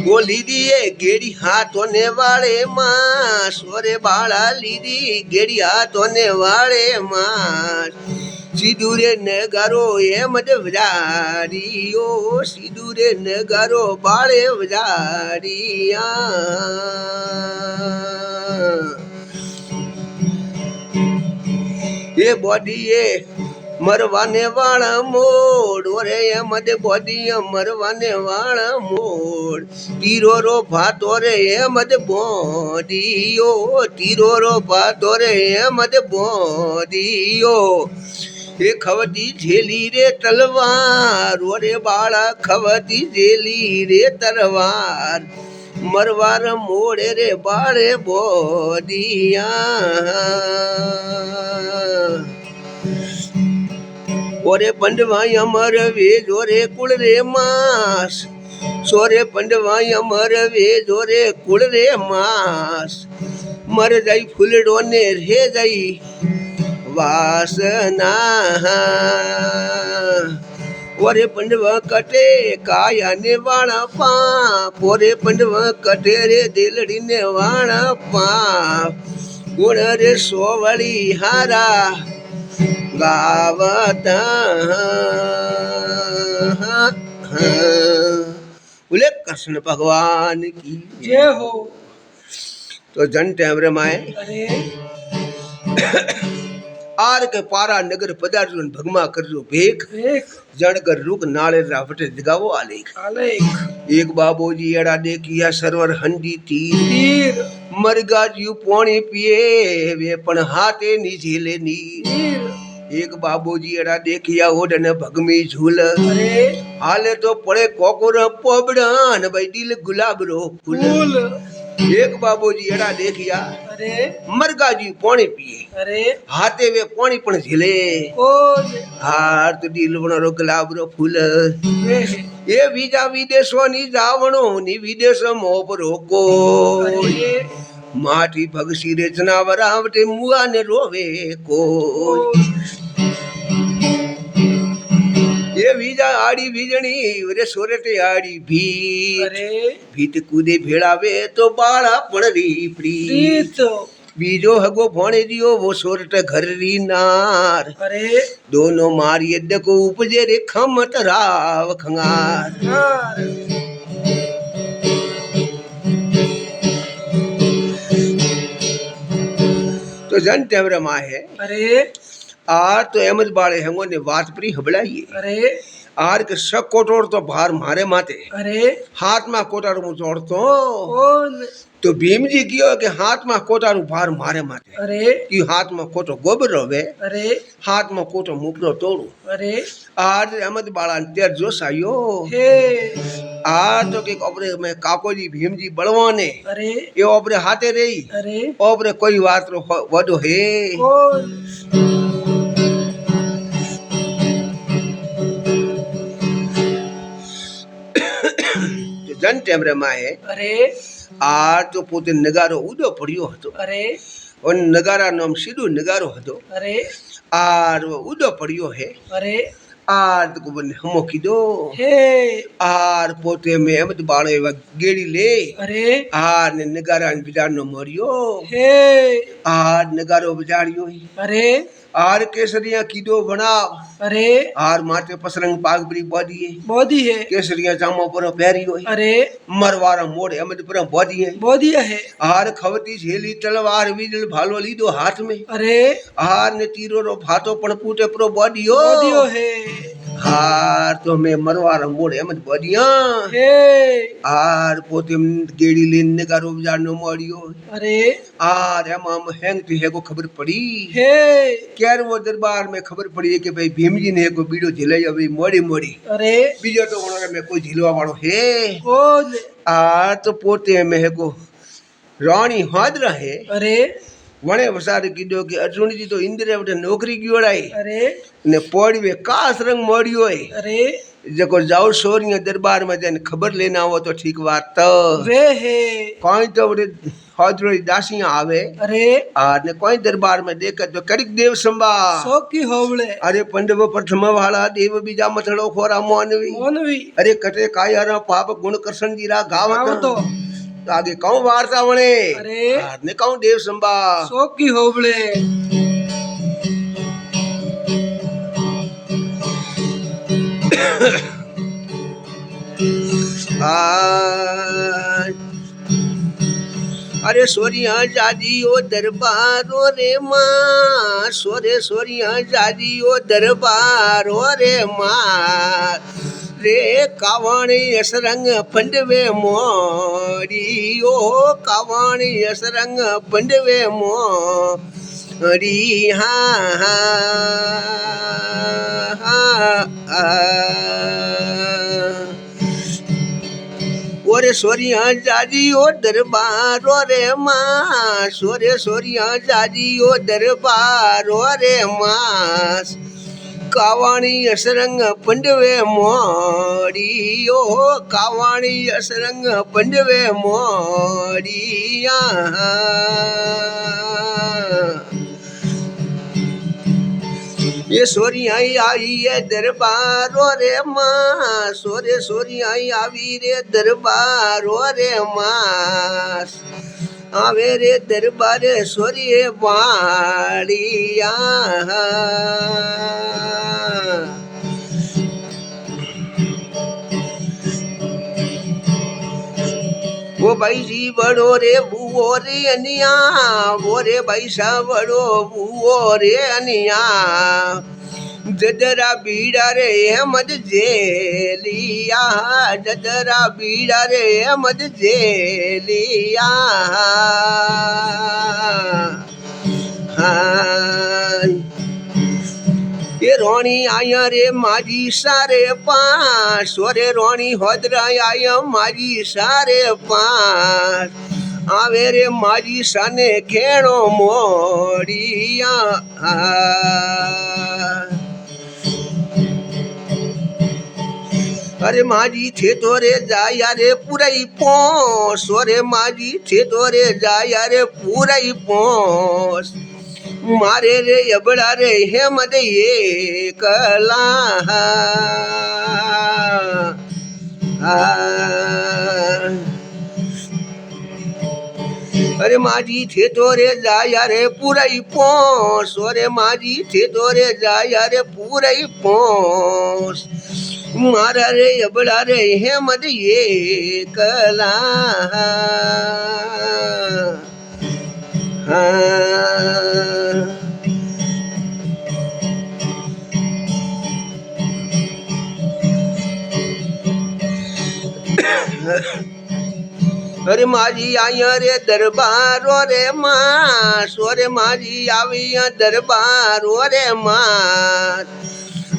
वो लीदिए गेड़ी हाथ होने वाले माँ सोरे बाड़ा लीदी गेड़ी हाथ होने वाले माँ सिदूरे नगारो ये मद वजारी ओ सिदूरे नगारो बाड़े वजारिया ये बॉडी ये मरवाने वाला मोड़ ओरे ये मद बॉडी मरवाने वाला मोड़ तीरो रो भात ओरे ये मद बॉडी ओ तीरो रो भात ओरे ये मद बॉडी ओ ये खवती झेली रे तलवार ओरे बाड़ा खवती झेली रे तलवार मरवार मोड़े रे बाड़े बोदिया ઓરે પંડવાઈ અમર વેજ ઓરે કુળ રે માસ સોરે પંડવાઈ અમર વેજ ઓરે કુળ રે માસ મર જાય ફૂલડો ને રે જાય વાસના ઓરે પંડવા કટે કાયા ને વાળા પાપ ઓરે પંડવા કટે રે દિલડી ને વાળા પાપ ગુણ રે સોવળી હારા ગાવતા બોલે કૃષ્ણ ભગવાન કી जय हो તો જન ટેમરે માએ अरे આર કે પારા નગર પધારજો ને ભગમા કરજો ભેખ एक જણકર રૂક નાળે રાવટે જગાવો આલેખ आलेख એક બાબોજી એડા દેખિયા સરવર હંડી તીર तीर મરગાજ્યું પોણી પીએ વે પણ હાથે નીચેલે નીર तीर એક બાબોજી એડા દેખિયા ઓડને ભગમી ઝૂલ अरे હાલે તો પડે કોકોર પોબડા ને ભાઈ દિલ ગુલાબ રો ફૂલ फूल એક બાબોજી એડા દેખિયા अरे મરગાજી પોણી પીએ अरे હાથે વે પોણી પણ ઝીલે ओल હાર તો દિલ વણરો ગુલાબ રો ફૂલ वे એ બીજા વિદેશોની જાવણો ની વિદેશ મોપરો કો अरे માટી ભગસી રે જનાવર આવટે મુઆ ને રોવે કો એ બીજા આડી બીજણી રે સોરટે આડી ભીત अरे ભીત કૂદે ભેળાવે તો બાળા પણ રીપડી प्रीत બીજો હગો ભણે દિયો વો સોરટ ઘરની નાર अरे दोनों मारिए डको उपजे रे खमत राव खंगार हार तो जन टेमरे माँ है अरे आर तो अहमद बाड़े हंगो ने बात परी हबड़ाइए अरे आर के शक कोटोर तो भार मारे माते अरे हाथ में कोटारू मुँह जोड़तो ओल तो भीम जी कियो के हाथ में कोटारू भार मारे माते अरे कि हाथ में कोटो गोबर रोवे अरे हाथ में कोटो मुकरो तोड़ू अरे आज अहमद बाड़ा ने तेर जोश आयो हे आज तो के ओपरे में काको जी भीम जी बलवाने अरे ये ओपरे हाथे रही अरे ओपरे कोई बात रो वडो है ओल જન ટેમરે માં હે अरे આ તો પોતે નગારો ઉડો પડ્યો હતો अरे અને નગારા નામ સીધો નગારો હતો अरे આ ઉડો પડ્યો હે अरे આ તો કોને હમો કીધો हे આ પોતે મે એમ તો બાળો એવા ગેડી લે अरे આ ને નગારા બજારનો મર્યો हे આ નગારો બજાડ્યો अरे આર કેસરિયા કીધો બનાવ अरे આર માથે પસરંગ પાગબરી બોધી बोधी है કેસરિયા જામો પર પહેર્યો अरे મરવારા મોડે અમદ પર બોધી बोधी है हार खवती झेली तलवार वीजल भालो लीधो हाथ में अरे हार ने तीरो रो भातो पण पूटे प्रो बॉडियो बोधियो है हार तो मैं मरवारा मोड़े अमद बॉडिया हे हार पोते गेड़ी लेन नगारो बाजार नो मोड़ियो अरे हार हम हैंग थी है को खबर पड़ी हे क्यार वो दरबार में खबर पड़ी है कि भाई भीम जी ने को बीड़ो झिलाई अभी मोड़ी मोड़ी अरे बीजो तो उन्होंने में कोई झिलवा वालो है ओल हार तो पोते में है को रानी हाद रहे अरे वणे वसारे कीधो कि अर्जुन जी तो इंद्र वटे नौकरी गयोड़ाई अरे ने पोड़वे कास रंग मोड़ियो है अरे जको जाओ सोरिया दरबार में जन खबर लेना हो तो ठीक बात तो वे है कोई तो वटे हाजरी दासियां आवे अरे और ने कोई दरबार में देख तो कड़िक देव संभा सो की होवले अरे पंडव प्रथम वाला देव बीजा मथड़ो खोरा मोनवी मोनवी अरे कटे कायारा पाप गुण कृष्ण जी रा गावत तो तो आगे कहूं वार्ता वणे अरे और ने कहूं देव संभा सो की होवले अरे सोरिया जादी ओ दरबारो रे माँ सोरे सोरिया जादी ओ दरबारो रे माँ रे कावणी असरंग पंडवे मोरी ओ कावणी असरंग पंडवे मोरी हाँ ओरे सोरिया जाजी ओ दरबारो रे माँ सोरे सोरिया जाजी ओ दरबारो रे माँ કાવાણી અસરંગ પંડવે મોડીઓ કાવાણી અસરંગ પંડવે મોડિયા ये सोरी आई आई है दरबारो रे माँ सोरे सोरी आई આવી રે દરબારો રે માસ આવે રે દરબારે સોરીએ વાળિયા वो भाई जी बड़ो रे वो रे अनिया वो रे भाई सा बड़ो वो रे अनिया जदरा बीड़ा रे अहमद जेलिया जदरा बीड़ा रे अहमद जेलिया हाँ ये रोणी आया रे माजी सारे पांच सोरे रोणी होदरा आया माजी सारे पांच आवे रे माजी साने खेणो मोड़िया अरे माजी थे तो रे जाया रे पूराई पोस सोरे माजी थे तो रे जाया रे पूराई पोस मारे रे अबड़ा रे हेमद ये कला अरे माजी थे तो रे जाया रे पूराई पोस सोरे माजी थे तो रे जाया रे पूराई पोस मारा रे अबड़ा रे हेमद ये कला अरे माजी आया रे दरबारो रे माँ सोरे माजी आवी दरबारो रे माँ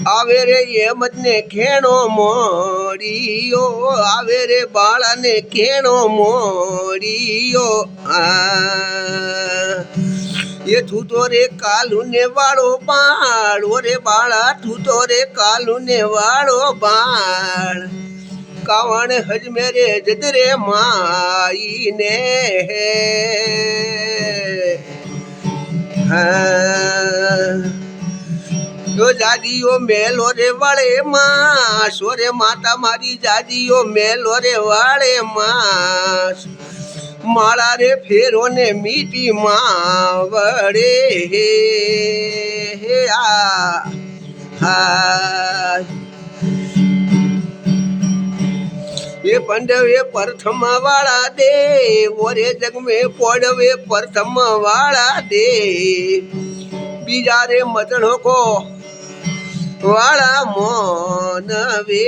आवे रे ये मदने खेणो मोड़ियो आवे रे बाला ने खेणो मोड़ियो ये तू तो रे कालू ने वाड़ो बाड़ रे बाला तू तो रे कालू ने वाड़ो बाड़ कावण हज मेरे जदरे माई ने यो जादियो मेलो रे वाले माँ सोरे माता मारी जादियो मेलो रे वाले माँ माला रे फेरो ने मीठी माँ वड़े आ ये पंडवे प्रथम वाला दे ओरे जग में पड़वे प्रथम वाला दे बीजा रे मदड़ो को वाला मोन वे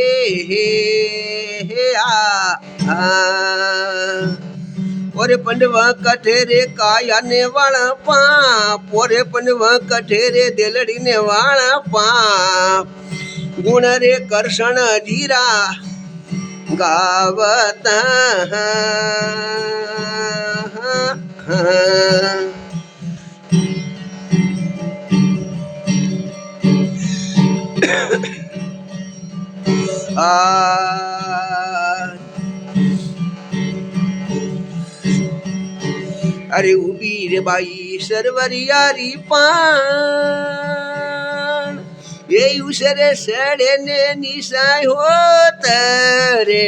ओरे पंडवा कठेरे काया ने वाला पाप ओरे पंडवा कठेरे दिलड़ी ने वाला पाप गुण रे करषण जीरा गावता अरे उबी रे बाई सरवरियारी पान ये उसरे सड़े ने निशाय होत रे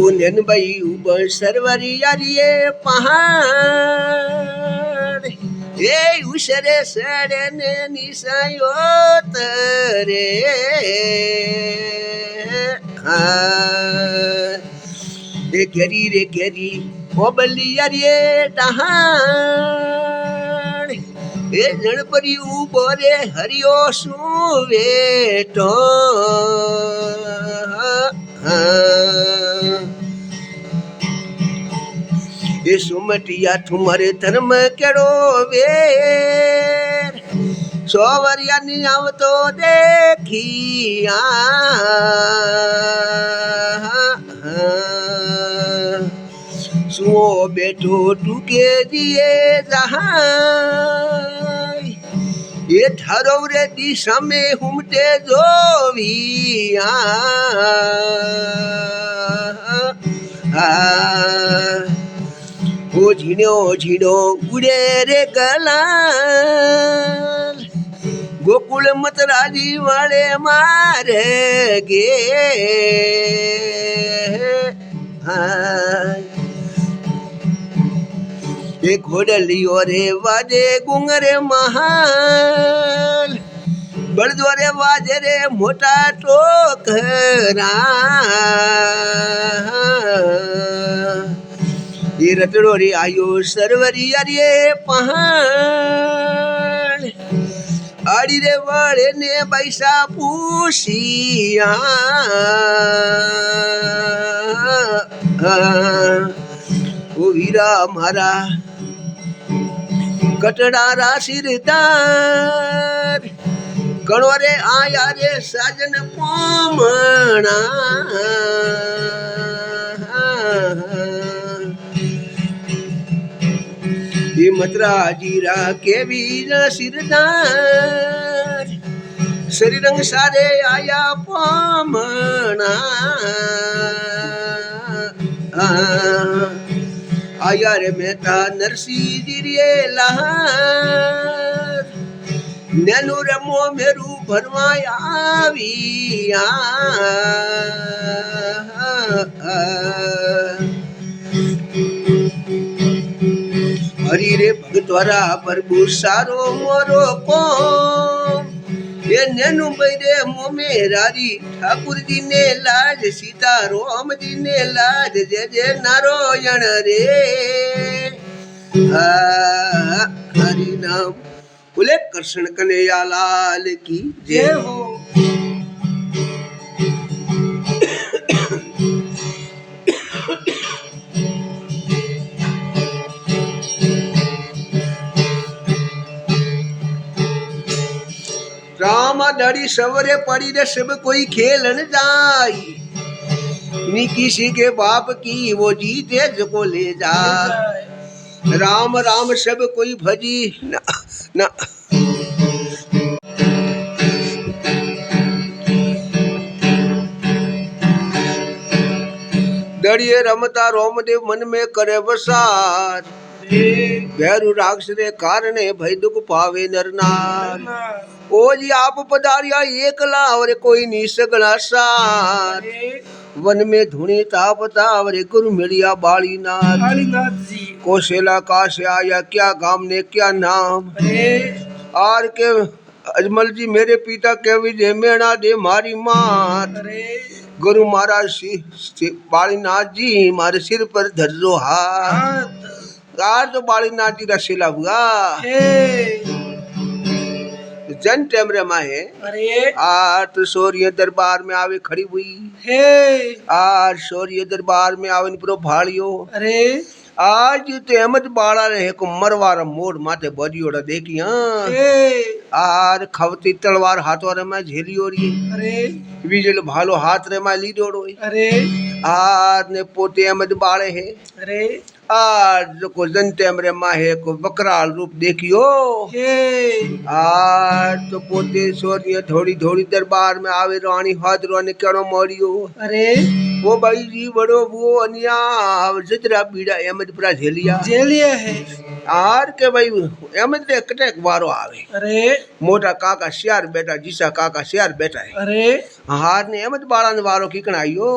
उन्हन बाई उबर सरवरियारी पहाड़ ये उसरे सड़े ने निशाय होत रे रे घेरी ओ बलिया रे टहाण ए गणपति उबो रे हरियो सुवेटो ये सुमटिया तुम्हारे धर्म केड़ो वेर सोवरिया नी आवतो देखिया वो बैठो टूके दिए जहां ये धरो रे दिशा में हुमते जो भी वो झीणो उड़े रे गलाल गोकुल मतराजी वाले मारे गे ये घोड़लियो रे वाजे गुंगरे महाल बड़द्वारे वाजे रे मोटा टोकरा ये रतड़ो रे आयो सरवरी अरे पहाड़ आड़ी रे वाले ने बैसा पूछिया ओ वीरा मारा कटड़ा सिरदार गणो रे आया रे साजन पामणा ये मतरा जीरा के वीर सिरदार शरीरंग सारे आया पामणा आया रे मेहता नरसी दिरिये लहार नैनु रमो मेरू भरमाया आविया हरी रे भगतवारा प्रभु सारो मोरो को ये नैनु बैरे मोमे रारी ठाकुर जी ने लाज सीता राम जी ने लाज जय जय नारायण रे हरि नाम बोले कृष्ण कन्हैया लाल की जय हो। राम डरी सवरे पड़ी रे सब कोई खेलन जाई नी किसी के बाप की वो जीते जो ले जाए राम राम सब कोई भजी ना ना दड़िए रमता रोमदेव मन में करे बसार भैरू राक्षस रे कारणे भय दुख पावे नर नार ओ जी आप पधारिया एकला और कोई नी सगला सार वन में धुनी तापता और गुरु मिलिया बालीनाथ जी कोशेला का से आया क्या गाम ने क्या नाम आर के अजमल जी मेरे पिता के विजय मेणा दे मारी मात गुरु महाराज बालीनाथ जी मारे सिर पर धर्जो हाथ आज तो बालीनाथ जी का शिला हुआ जन टेमरे माहे आज तो शौर्य दरबार में आवे खड़ी हुई आज शौर्य दरबार में आवे प्रो भाड़ियो आज तो अहमद बाड़ा रहे को मरवार मोड़ माथे बजियोड़ा देखी आर खवती तलवार हाथों रे में झेली ओरी विजल भालो हाथ रे में ली डोड़ो आर ने पोते अहमद बाड़े है आज को जनते हमरे माहे को बकराल रूप देखियो आज तो पोते सोनिया थोड़ी थोड़ी दरबार में आवे रानी हाजरो ने करो मोड़ियो वो भाई जी बड़ो वो अनिया जितरा बीड़ा अहमदपुरा झेलिया है आर के भाई अहमद रे कटक वारो आवे मोटा काका श्यार बेटा जीसा काका श्यार बेटा है हार ने अहमद बाड़ा ने वारो किकना आयो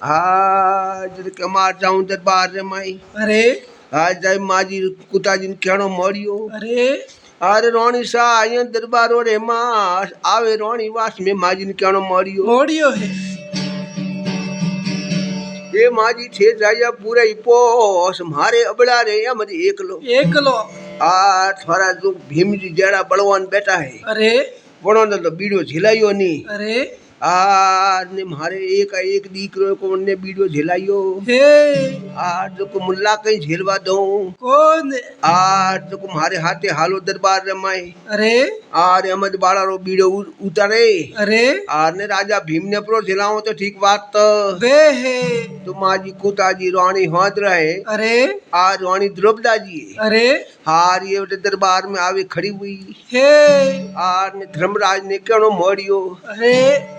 आज के मार जाऊं दरबार रे माई आज जाई माजी कुताजी ने केणो मोड़ियो अरे रोणी सा आयो दरबार रे मां आवे रोणी वास में माजी ने केणो मोड़ियो है ये माजी छे जाया पूरा ही पोस मारे अबड़ा रे या मत एकलो आ थोड़ा जो भीम जी जेड़ा बलवान बेटा है बणो तो बीड़ो झिलायो नी ને મારે એક દીકરો કોને બીડો ઝેલાયો હે જો મુલ્લા કઈ ઝેલવા દઉં કોણ જો મારે હાથે હાલો દરબાર રમાય અરે અમદ બાળારો બીડો ઉતારે અરે ને રાજા ભીમ ને પ્રો ઝેલાવો તો ઠીક વાત वे है तो माजी कुताजी रानी हाथ रहे अरे रानी द्रौपदा जी अरे हार ये दरबार में आवे खड़ी हुई हे ने धर्मराज ने कहनो मोड़ियो अरे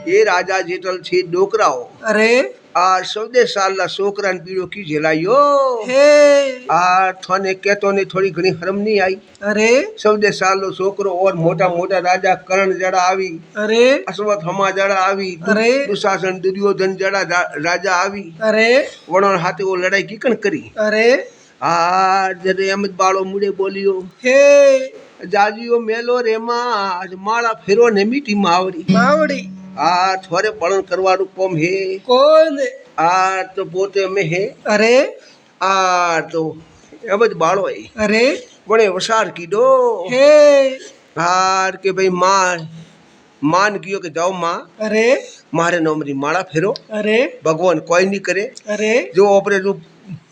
ये राजा जेटल छे डोकराओ अरे 14 साल छोकरा ने पीड़ो की झेलायो हे थाने कहतो ने थोड़ी घणी हरम नहीं आई अरे 14 साल छोकरो और मोटा मोटा राजा कर्ण जड़ा आवी अरे अश्वत्थामा जड़ा आवी अरे दुशासन दुर्योधन जड़ा राजा आवी अरे वणो हाथे वो लड़ाई कीकण करी अरे जरे अमित बाळो मुड़े बोलियो हे जाजियो मेलो रेमा माला फेरो ने मीठी मावड़ी मावड़ी थोड़े पढ़न करवाड़ू कोम है कौन तो पोते में है अरे तो अमित बाळो है अरे बड़े वसार कीडो हे के भाई मान कियो के जाओ माँ अरे मारे नौमरी माला फेरो अरे भगवान कोई नहीं करे अरे जो अपने जो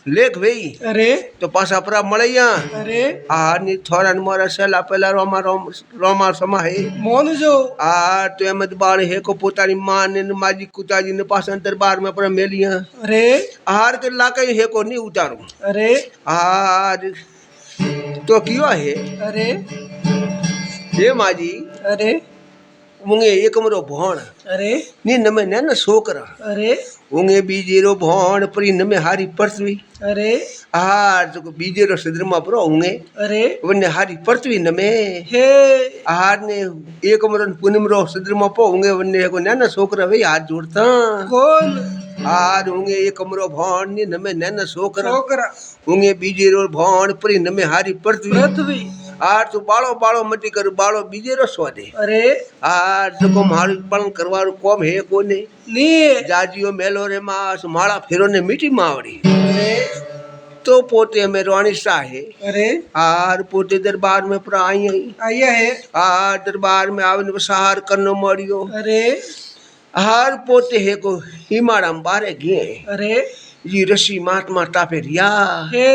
लेख वही अरे तो पासा परा मलैया अरे नी थोड़ा मोरा सेला पेला रोमा समा है मोन जो तो अहमद बाण है को पोतानी मां ने माजी कुताजी ने पास दरबार में पर मेलिया अरे के लाके है को नहीं उतारू अरे तो कियो है अरे ये माजी अरे मुंगे एक मरो भोण अरे नी नमे ने न छोकरा अरे उंगे बीजेरो भोण परी नमे हारी पृथ्वी अरे जो बीजेरो सदरमा परो उंगे अरे वने हारी पृथ्वी नमे हे ने एक मरन पुनम रो सदरमा पो उंगे वने को नाना छोकरा वे हाथ जोड़ता कौन उंगे एक मरो भोण नी नमे नाना छोकरा छोकरा उंगे बीजेरो भोण परी नमे हारी पृथ्वी तो बाळो बाळो मटी कर बाळो बीजेरो स्वादे अरे को मारू पण करवारू कोम है कोने नी जाजियो मेलो रे मास माला फेरो ने मीठी मावड़ी अरे तो पोते में रानी सा है अरे पोते दरबार में पर आई आया है दरबार में आवन वसार करनो मड़ियो अरे पोते है को हिमाड़म बारे गे अरे जी ऋषि महात्मा तापे रिया हे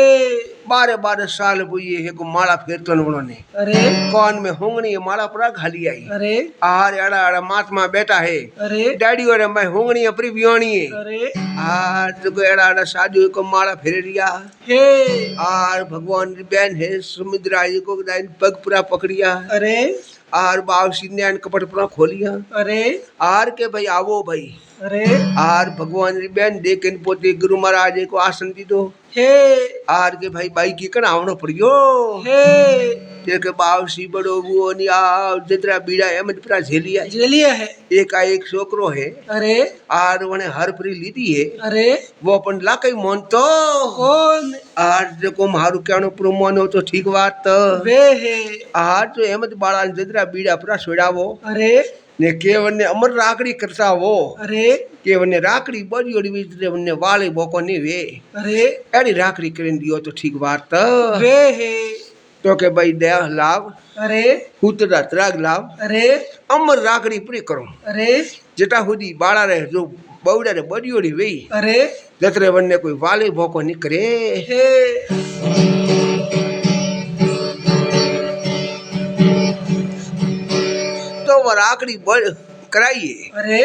12 साल बुए है को माला फेरतो ने अरे कौन में होंगनी माला परा घाली आई अरे एड़ा एड़ा महात्मा बैठा है अरे डैडी और मैं होंगनी अपनी बियोनी है अरे तो एड़ा एड़ा साधु को माला फेर रिया हे भगवान की बहन है सुमित्रा जी को पग पूरा पकड़िया अरे बाव सीने कपट पूरा खोलिया अरे के भाई आवो भाई अरे भगवान की बहन देख पोते गुरु महाराज को आसन दीदो हे के भाई बाई की कण आवनो पड़ियो हे देख बाव सी बड़ो वो नी जितना बीड़ा है मत पूरा झेलिया है एक छोकरो है अरे वने हर परी लीधी है अरे वो अपन लाकई मोन तो कौन को मारू कहनो पूरो मोनो तो ठीक बात वे है तो अहमद बाळा जितना बीड़ा पूरा छोड़ावो अरे ने केवन ने अमर राकड़ी करता वो अरे केवन ने राकड़ी बड़ी ओड़ी बीच वने वाले बोको नहीं वे अरे एड़ी राकड़ी करें दियो तो ठीक बात वे है तो के भाई दया लाभ अरे हुतरा त्राग लाभ अरे अमर राकड़ी पूरी करो अरे जटा हुदी बाड़ा रहे जो बौड़ा रे बड़ी ओड़ी वे अरे जतरे वने कोई वाले बोको नहीं करे हे तो वो राकड़ी कराइए अरे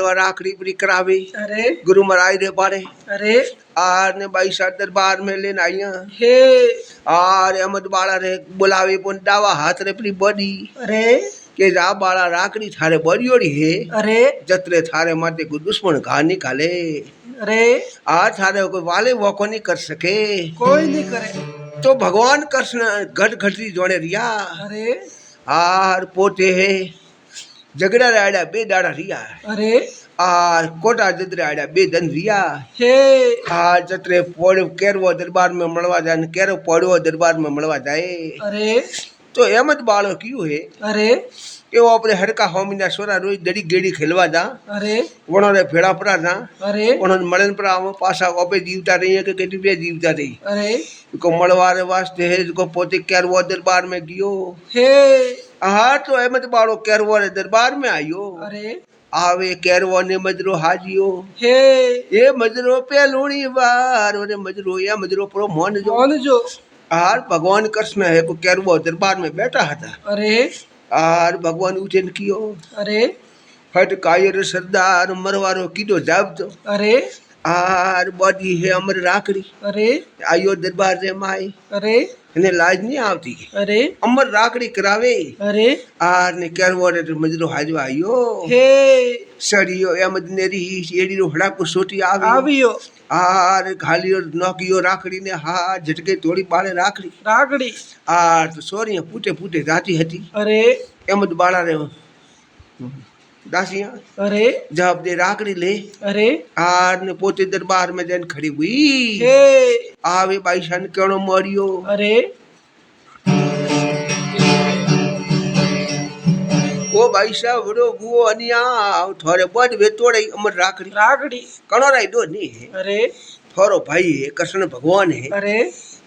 वो राकड़ी पूरी करावे अरे गुरु महाराज रे बारे अरे ने भाई साहब दरबार में लेन आइया हे अहमद बाड़ा रे बुलावे पुन डावा हाथ रे अपनी बड़ी अरे के जा बाड़ा राकड़ी थारे बड़ियोड़ी है अरे जतरे थारे माते को दुश्मन घा निकाले अरे थारे कोई वाले वो को नहीं कर सके कोई नहीं करे तो भगवान कृष्ण घट घटी जोड़े रिया अरे पोते है झगड़ा रायडा बे दाड़ा रिया अरे कोटा जतरे आड़ा बे दन रिया हे जतरे पोड़ो केरवो दरबार में मळवा जाए केरो पोड़ो दरबार में मळवा जाए अरे तो अहमद बाळो क्यों है अरे कि वो अपने हड़का होमिना सोरा रोज दड़ी गेड़ी खेलवा जा अरे उन्होंने भेड़ा पड़ा जा अरे उन्होंने मलन पर आव पासा ओपे जीवता रही है कि केटी पे जीवता रही अरे को मलवारे वास्ते है को पोते केरवो दरबार में गयो हे तो अहमद बाळो केरवो दरबार में आयो अरे આવે કેરવો ને મજરો હાજીઓ હે એ મજરો પેલુણી વાર ઓરે મજરો એ મજરો pro મોન જો મોનજો आर भगवान कृष्ण है को केरवो दरबार में बैठा था अरे आर भगवान उठे न कियो अरे फट कायर सरदार मरवारो कीधो जाबतो अरे आर बॉडी है अमर राखड़ी अरे आयो दरबार रे माई अरे ने लाज नहीं आवती अरे अमर राखड़ी करावे अरे आर ने केरवो रे मजरो हाजवा आयो हे सड़ियो एमद नेरी एडी रो हड़ाको सोटी आवी आवियो आर घालियो नोकियो राखड़ी ने हा झटके तोड़ी पाड़े राखड़ी रागड़ी आर तो सोरिया फूटे फूटे जाती हती अरे एमद बाड़ा रे दासिया अरे जब दे राखड़ी ले अरे आर ने पोते दरबार में जन खड़ी हुई हे आवे बाईशान केणो मरियो अरे ओ बाईशा वडो गुओ अनिया थोड़े बड वे तोड़े अमर राखड़ी रागड़ी कणो राई दो नहीं है अरे थोरो भाई है कृष्ण भगवान है अरे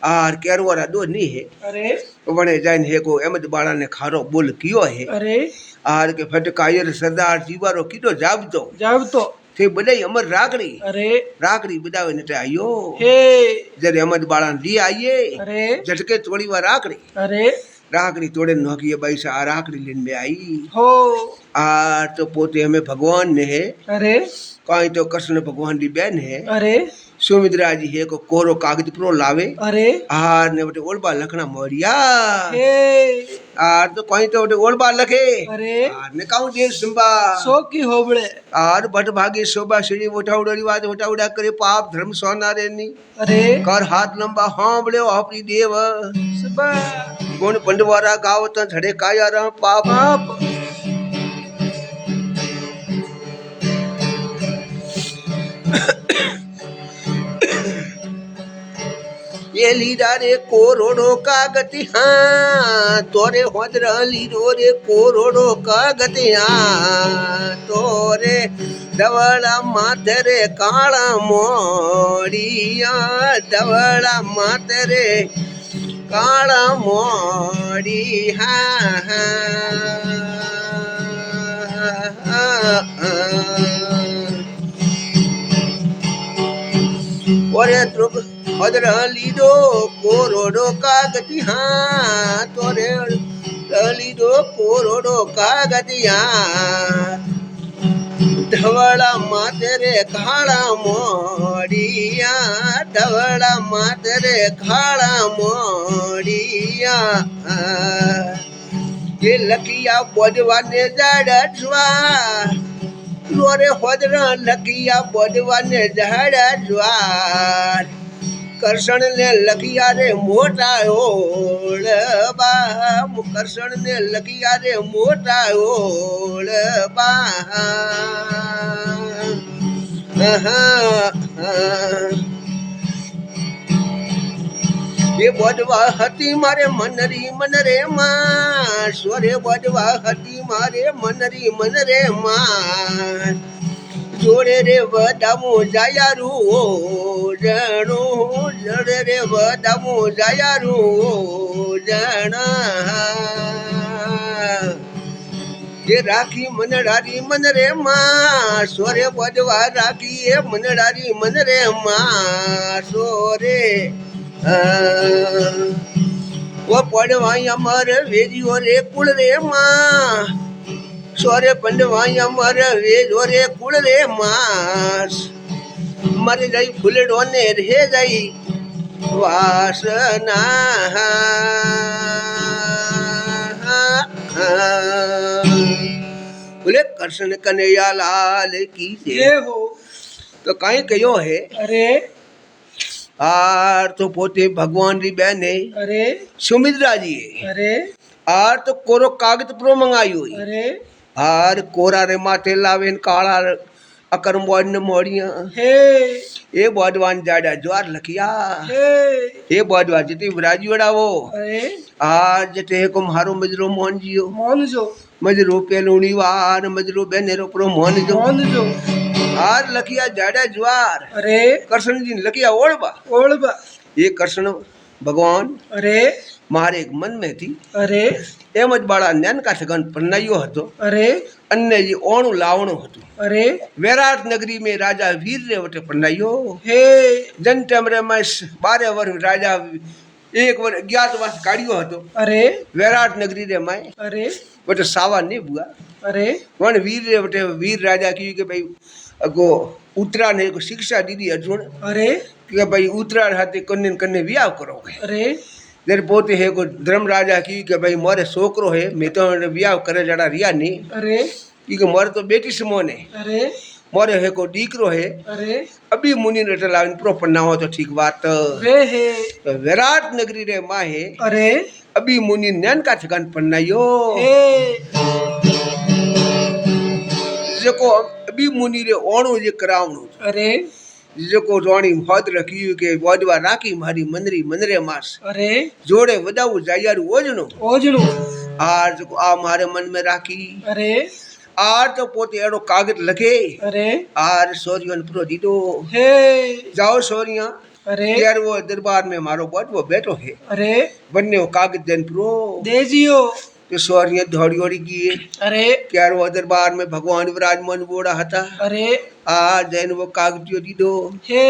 आर केरवारा दो नहीं है अरे वणे जाइन है को अहमद बाड़ा ने खारो बोल कियो है अरे आर के फट कायर सरदार जीवारो कीधो जाबतो जब तो थे बधाई अमर राखड़ी अरे राखड़ी बधावे ने आयो हे जरे अहमद बाड़ा ली आइए अरे झटके तोड़ी वा राखड़ी अरे राखड़ी तोड़े नोकिए बाई से आ राखड़ी लेन में आई हो आ तो पोते हमें भगवान ने है अरे कहीं तो कृष्ण भगवान की बहन है अरे सुमित्रा जी है को कोरो कागज प्रो लावे अरे आर ने बटे ओलबा लखना मोरिया हे आर तो कहीं तो बटे ओलबा लखे अरे आर ने काऊ दे संबा सो की होबड़े आर बट भागी शोभा श्री उठाउड़ा रिवाज उठाउड़ा करे पाप धर्म सोना रे नी अरे कर हाथ लंबा हाँ बड़े अपनी देव सुबह गुण पंडवारा गावत झड़े काया रा पाप बाप ये लीरा रे कोरोड़ो का गति हाँ तोरे होदरा लीरो रे कोरोड़ो का गति हाँ तोरे दवड़ा माथे रे काला मोड़िया दवड़ा माथे रे काला मोड़ी हाँ ओरे ध्रुव भद्र लीडो कोरोडो का गति हाँ तोरे लीडो कोरोडो का गति हाँ धवड़ा माथे रे खाड़ा मोड़िया धवड़ा माथे रे खाड़ा मोड़िया ये लकिया बोझवा ने जड़वा लोरे होदरा लकिया बोझवा ने जड़ा ज्वार कर्षण ने लकिया रे मोटा ओळ बा कर्षण ने लकिया रे मोटा ओळ बा ये बोझवा हती मारे मनरी मन रे मां स्वरे बोझवा हती मारे मनरी मन रे मां जोड़े रे वदामो जायारू जणो जड़े रे वदामो जायारू जणा ये राखी मनडारी मन रे मां सोरे बजवा राखी ये मनडारी मन रे मां सोरे वो पड़वाई अमर वेजियो रे कुल रे मां सोरे पंडवाई अमर वेजो रे कुल रे मास मर जाई फुलड़ो ने रह जाई वासना बोले कृष्ण कन्हैया लाल की ये हो तो कहीं कहो है अरे आर तो पोते भगवान री बहन है अरे सुमित्रा जी है अरे आर तो कोरो कागज प्रो मंगाई हुई अरे आर कोरा रे माथे लावेन काला अकर मोड़ मोड़िया हे ए बॉडवान जाडा ज्वार लखिया हे ए बॉडवा जिते विराजी वड़ावो अरे आर जटे को मारो मजरो मोहन जियो मोन जो मजरो पेलुणी वार मजरो बेनेरो प्रो मोहन जो मोन जो आर लखिया जाडा ज्वार अरे कृष्ण जी ने लखिया ओळबा ओळबा ये कृष्ण ભગવાન અરે મારે એક મન में थी અરે એમ જ બાળા નાનકા સગન પરણાયો હતો અરે અને જે ઓણું લાવણું હતું અરે વિરાટ નગરી में રાજા વીર રે વટે પરણાયો હે જન ટાઈમ રે માં 12 વર્ષ રાજા એક વર્ષ અજ્ઞાતવાસ કાઢ્યો હતો અરે વિરાટ નગરી રે માં અરે વટે સાવા નહીં બુआ અરે वण वीर रे वटे वीर राजा की के भाई अगो उतरा ने को शिक्षा दी अर्जुन અરે कि भाई उतरा हाथे कन्ने कन्ने विवाह करो અરે देर पोते है को धर्म राजा की के भाई मोरे छोकरो है मैं तो विवाह करे जड़ा रिया नहीं અરે कि मोरे तो बेटी समोन है અરે मोरे है को दीकरो है અરે अभी मुनि ने लाइन प्रोपर ना हो तो ठीक बात વે હે तो विराट नगरी रे माँ है અરે अभी मुनि नैन का ठिकान पन्नायो હે जेको अभी मुनि रे ओणो जे करावणो અરે जेको रोणी हद रखी के वडवा राखी मारी मनरी मनरे मास અરે जोड़े वदाऊ जायार ओजनो ઓજણું आर जेको आ मारे मन में राखी અરે आर तो पोते एड़ो कागज लगे અરે आर सोरियन प्रो दीदो હે जाओ सोरिया અરે यार वो दरबार में मारो बटवो बैठो है અરે बन्ने वो कागज देन प्रो દેજીઓ तो सोरिया दौड़ी ओड़ी गई અરે यार वो दरबार में भगवान विराजमान बोड़ा हता અરે आ जैन वो कागजियो दीदो હે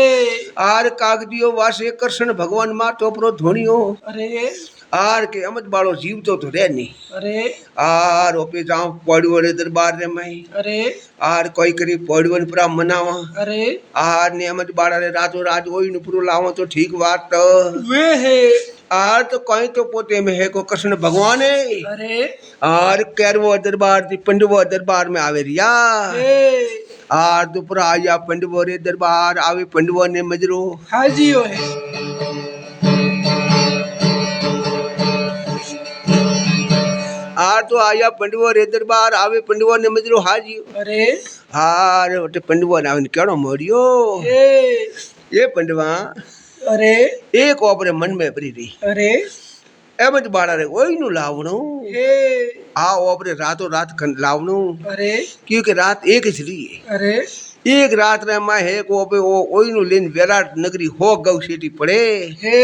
आर कागजियो वासे कृष्ण भगवान मा टोपरो धोनियो અરે आर के अमद बाड़ो जीव तो रह नहीं અરે आर ओपे जाओ पौड़ियो रे दरबार रे मई અરે आर कोई करी पौड़ियो पूरा मनावा અરે आर ने अमद बाड़ा रे रातो रात ओई नु पूरो लावो तो ठीक बात વે હે आर तो कोई तो पोते में है को कृष्ण भगवान है અરે आर कैरवो दरबार थी पंडवो दरबार में आवे रिया હે आर तो पूरा आया पंडवो रे दरबार आवे पंडवो ने मजरो હાજીઓ હે आर तो आया पंडवो रे दरबार आवे पंडवो ने मजरो हाजी અરે हार वटे पंडवो ने आवे केड़ो मोरियो હે ये पंडवा અરે एक ओपरे मन में भरी रही અરે एम ज बाड़ा रे ओई नु लावणो હે आ ओपरे रातों रात लावणो અરે क्योंकि रात एक ही रही है અરે एक रात रे मां है को ओपे ओ ओई नु लेन विराट नगरी हो गौ सीटी पड़े હે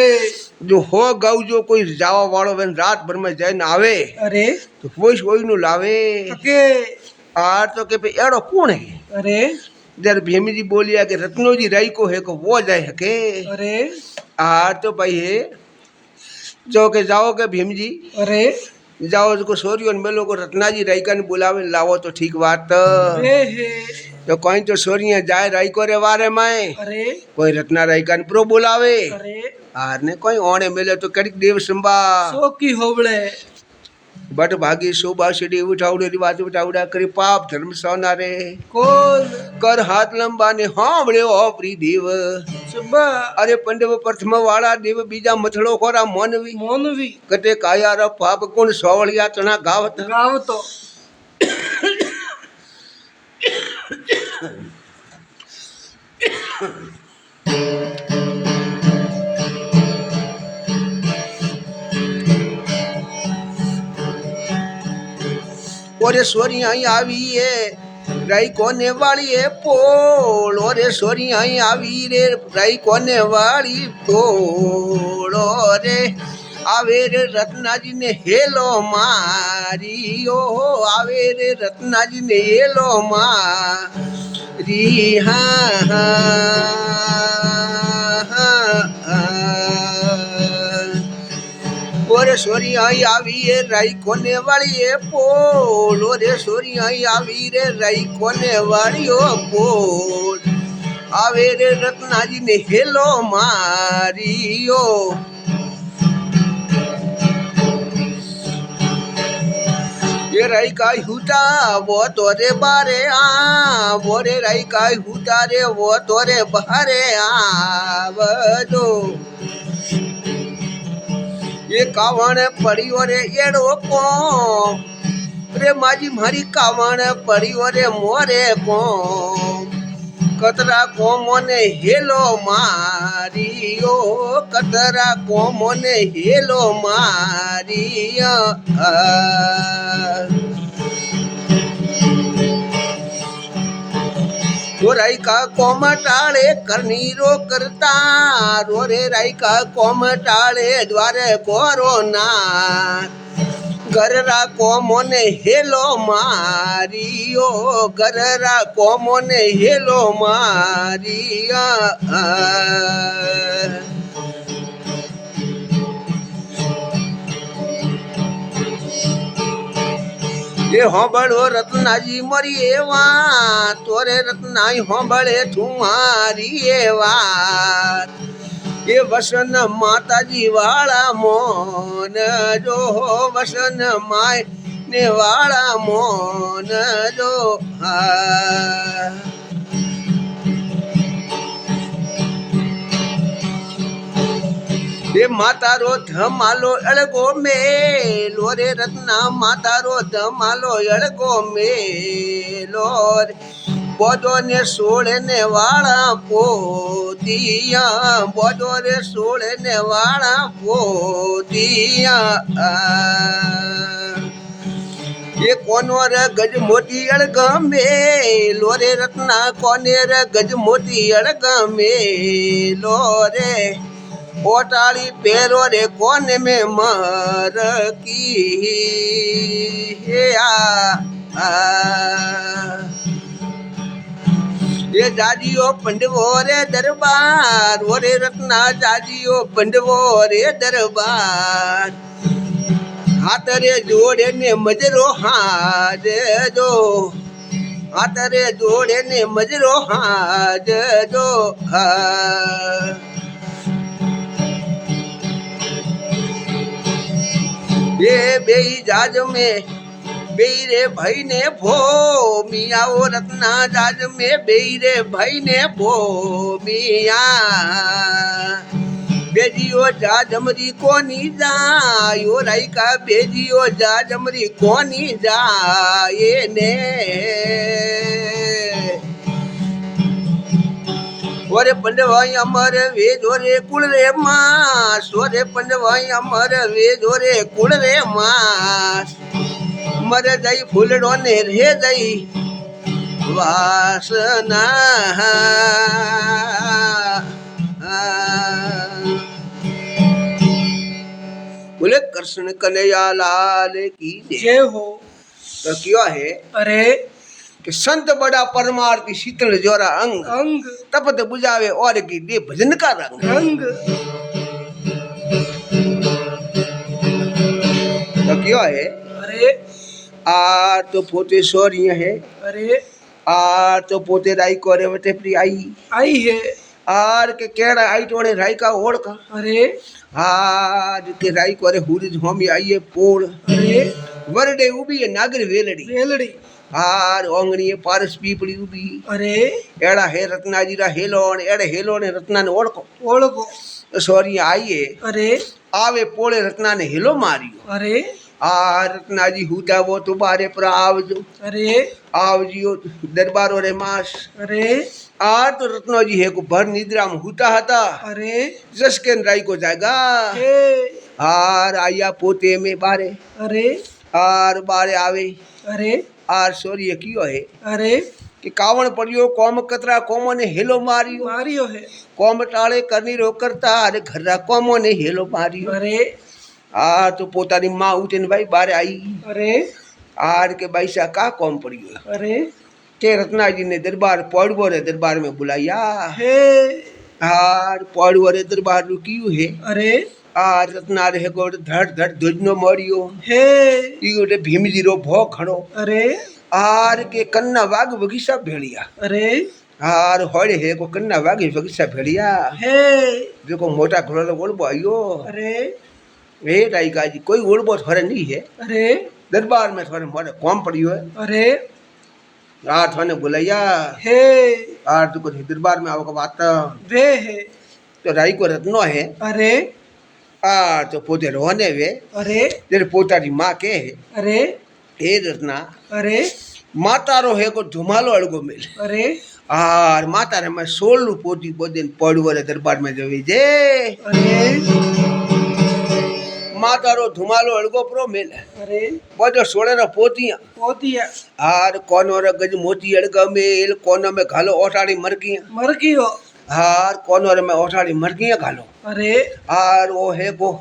जो हो गौ जो कोई जावा वालो वेन रात भर में जाए ना आवे અરે तो वो ओई नु लावे કે आर तो के पे एड़ो कौन है અરે जर भीमी जी बोलिया कि रत्नो जी राई को है को वो जाए हके અરે आर तो भाई है जो के जाओ के भीम जी અરે जाओ उसको सोरियो मेलो को रत्ना जी राई का बुलावे लावो तो ठीक बात વે હે तो कोई तो सोरिया जाए राई को रे वारे माए અરે कोई रत्ना राई का प्रो बुलावे અરે आर ने कोई ओणे मिले तो कड़ी देव संभा સોકી હોબળે बट भागी शोभा सीढ़ी उठाउड़े रिवाज उठाउड़ा करी पाप धर्म सोना रे કોણ कर हाथ लंबा ने हांभळे ओपरी देव સુબા अरे पंडव प्रथम वाला देव बीजा मथड़ो खोरा मोनवी મોનવી कटे काया रा पाप गुण सोवलिया तना गावत ગાવતો ओरे सोरिया आवी है राई कोने वाली है पोल ओरे सोरिया आवी रे राई कोने वाली पोल ओरे आवे रे रत्ना जी ने हेलो मारी ओ आवे रे रत्ना जी ने हेलो मारी हाँ ओरे सोरिया आवी है राई कोने वाली है पोल ओरे सोरिया आवी रे राई कोने वाली हो पोल आवे रे रत्ना जी ने हेलो मारियो ये राई का हुटा वो तोरे बारे आ बोरे राई का हुटा रे वो तोरे बारे आ बदो ये कावण पड़ी रे एड़ो को रे माजी मारी कावण पड़ी रे मोरे को कतरा को मोने हेलो मारियो कतरा को मोने हेलो मारिया वो राइका कोमटाळे करनीरो करता रो रे राइका कोमटाळे द्वारे कोरोना गररा कोमोने हेलो मारियो गररा कोमोने हेलो मारिया ये होंबड़ो रत्नाजी मरी एवा तोरे रत्नाई होंबड़े तुम्हारी एवा ये वसन माताजी वाला मोन जो हो वसन माय ने वाला मोन जो ये माता रो धमालो अड़गो मेलो रे रत्ना माता रो धमालो अड़गो मेलो रे बोधो ने सोड़ने वाला पोदिया बोधो रे सोड़ने वाला पोदिया ये कोनो रे गज मोती अड़ग मेलो रे रत्ना कोने रे गज मोती अड़ग मेलो रे ओटाली पेरो रे कोने में मर की ये जाजियो पंडवो रे दरबार ओरे रत्ना जाजियो पंडवो रे दरबार हाथ रे जोड़े ने मजरो हाज जो हाथ रे जोड़े ने मजरो हाज जो ये बेई जाज में बेई रे भाई ने भो मिया ओ रत्ना जाज में बेई रे भाई ने भो मिया बेजियो जाज अमरी कोनी जायो राइका बेजियो जाज अमरी कोनी जाए ने ओरे पंडवाई अमर वेद ओरे कुल रे मास ओरे पंडवाई अमर वेद ओरे कुल रे मास मर जाई फूलड़ो ने रे जाई वासना बोले कृष्ण कन्हैया लाल की जय हो। तो क्या है अरे कि संत बड़ा परमार्थी शीतल जोरा अंग अंग तपत बुझावे और की दे भजन का रंग रंग तो क्या है अरे आ तो पोते सोरिया है अरे आ तो पोते राई कोरे वटे प्री आई है आर के केड़ा आई तोड़े राई का ओढ़ का अरे आज के राई कोरे हुरी होमी आइए पोड़ अरे वरडे उबी है नागर वेलड़ी वेलड़ी आर ओंगणी पारस पीपड़ी उबी अरे एड़ा है रत्नाजी रा हेलोन एड़े हेलोन रत्ना ने ओढ़को ओळको सोरिया आइए अरे आवे पोड़े रत्ना ने हेलो मारियो अरे आ रत्नाजी हुता वो तो बारे पर आवजो अरे आवजियो दरबारो रे मास अरे आ तो रत्नाजी है को भर निद्रा में हुता हता अरे जसकेन राई को जाएगा हे आर आया पोते में बारे अरे आर बारे आवे अरे आर सोरी कियो है अरे कि कावण पड़ियो कोम कतरा कोमो ने हेलो मारियो मारियो है कोम टाळे करनी रो करता अरे घररा कोमो ने हेलो मारियो अरे आ तो पोतानी माँ उठे भाई बारे आई अरे आर के भाई सा का कोम पड़ियो अरे के रत्ना जी ने दरबार पड़बो रे दरबार में बुलाया हे आर पड़बो रे दरबार रुकियो है अरे आर रत्ना रे गोड़ धड़ धड़ ध्वजनो मरियो हे ई गोटे भीमजी रो भो खड़ो अरे आर के कन्ना वाग बगीचा भेड़िया अरे आर होड़े है को कन्ना वाग बगीचा भेड़िया हे देखो मोटा घोड़ा ओढ़बो आयो अरे ए राइका जी कोई ओढ़बो थोड़े नहीं है अरे दरबार में थोड़े मोड़े कौन पड़ियो है अरे आ थोने बुलाया हे आर तो कुछ दरबार में आवो बात वे है तो राई को रत्नो है अरे आर तो पोते रोने वे अरे तेरे पोतारी माँ के है अरे हे रत्ना अरे माता रो है को धुमालो अड़गो मिल अरे आर माता रे मैं 16 पोती बोदिन पड़वो रे दरबार में जवी जे अरे मातारो धुमालो अड़गो प्रो मेल अरे बजो सोड़े रो पोतिया पोतिया हार कोनो रे गज मोती अड़गा मेल कोनो में घालो ओठाड़ी मरगिया मर गयो हार कोनो रे में ओठाड़ी मरगिया घालो अरे हार वो है को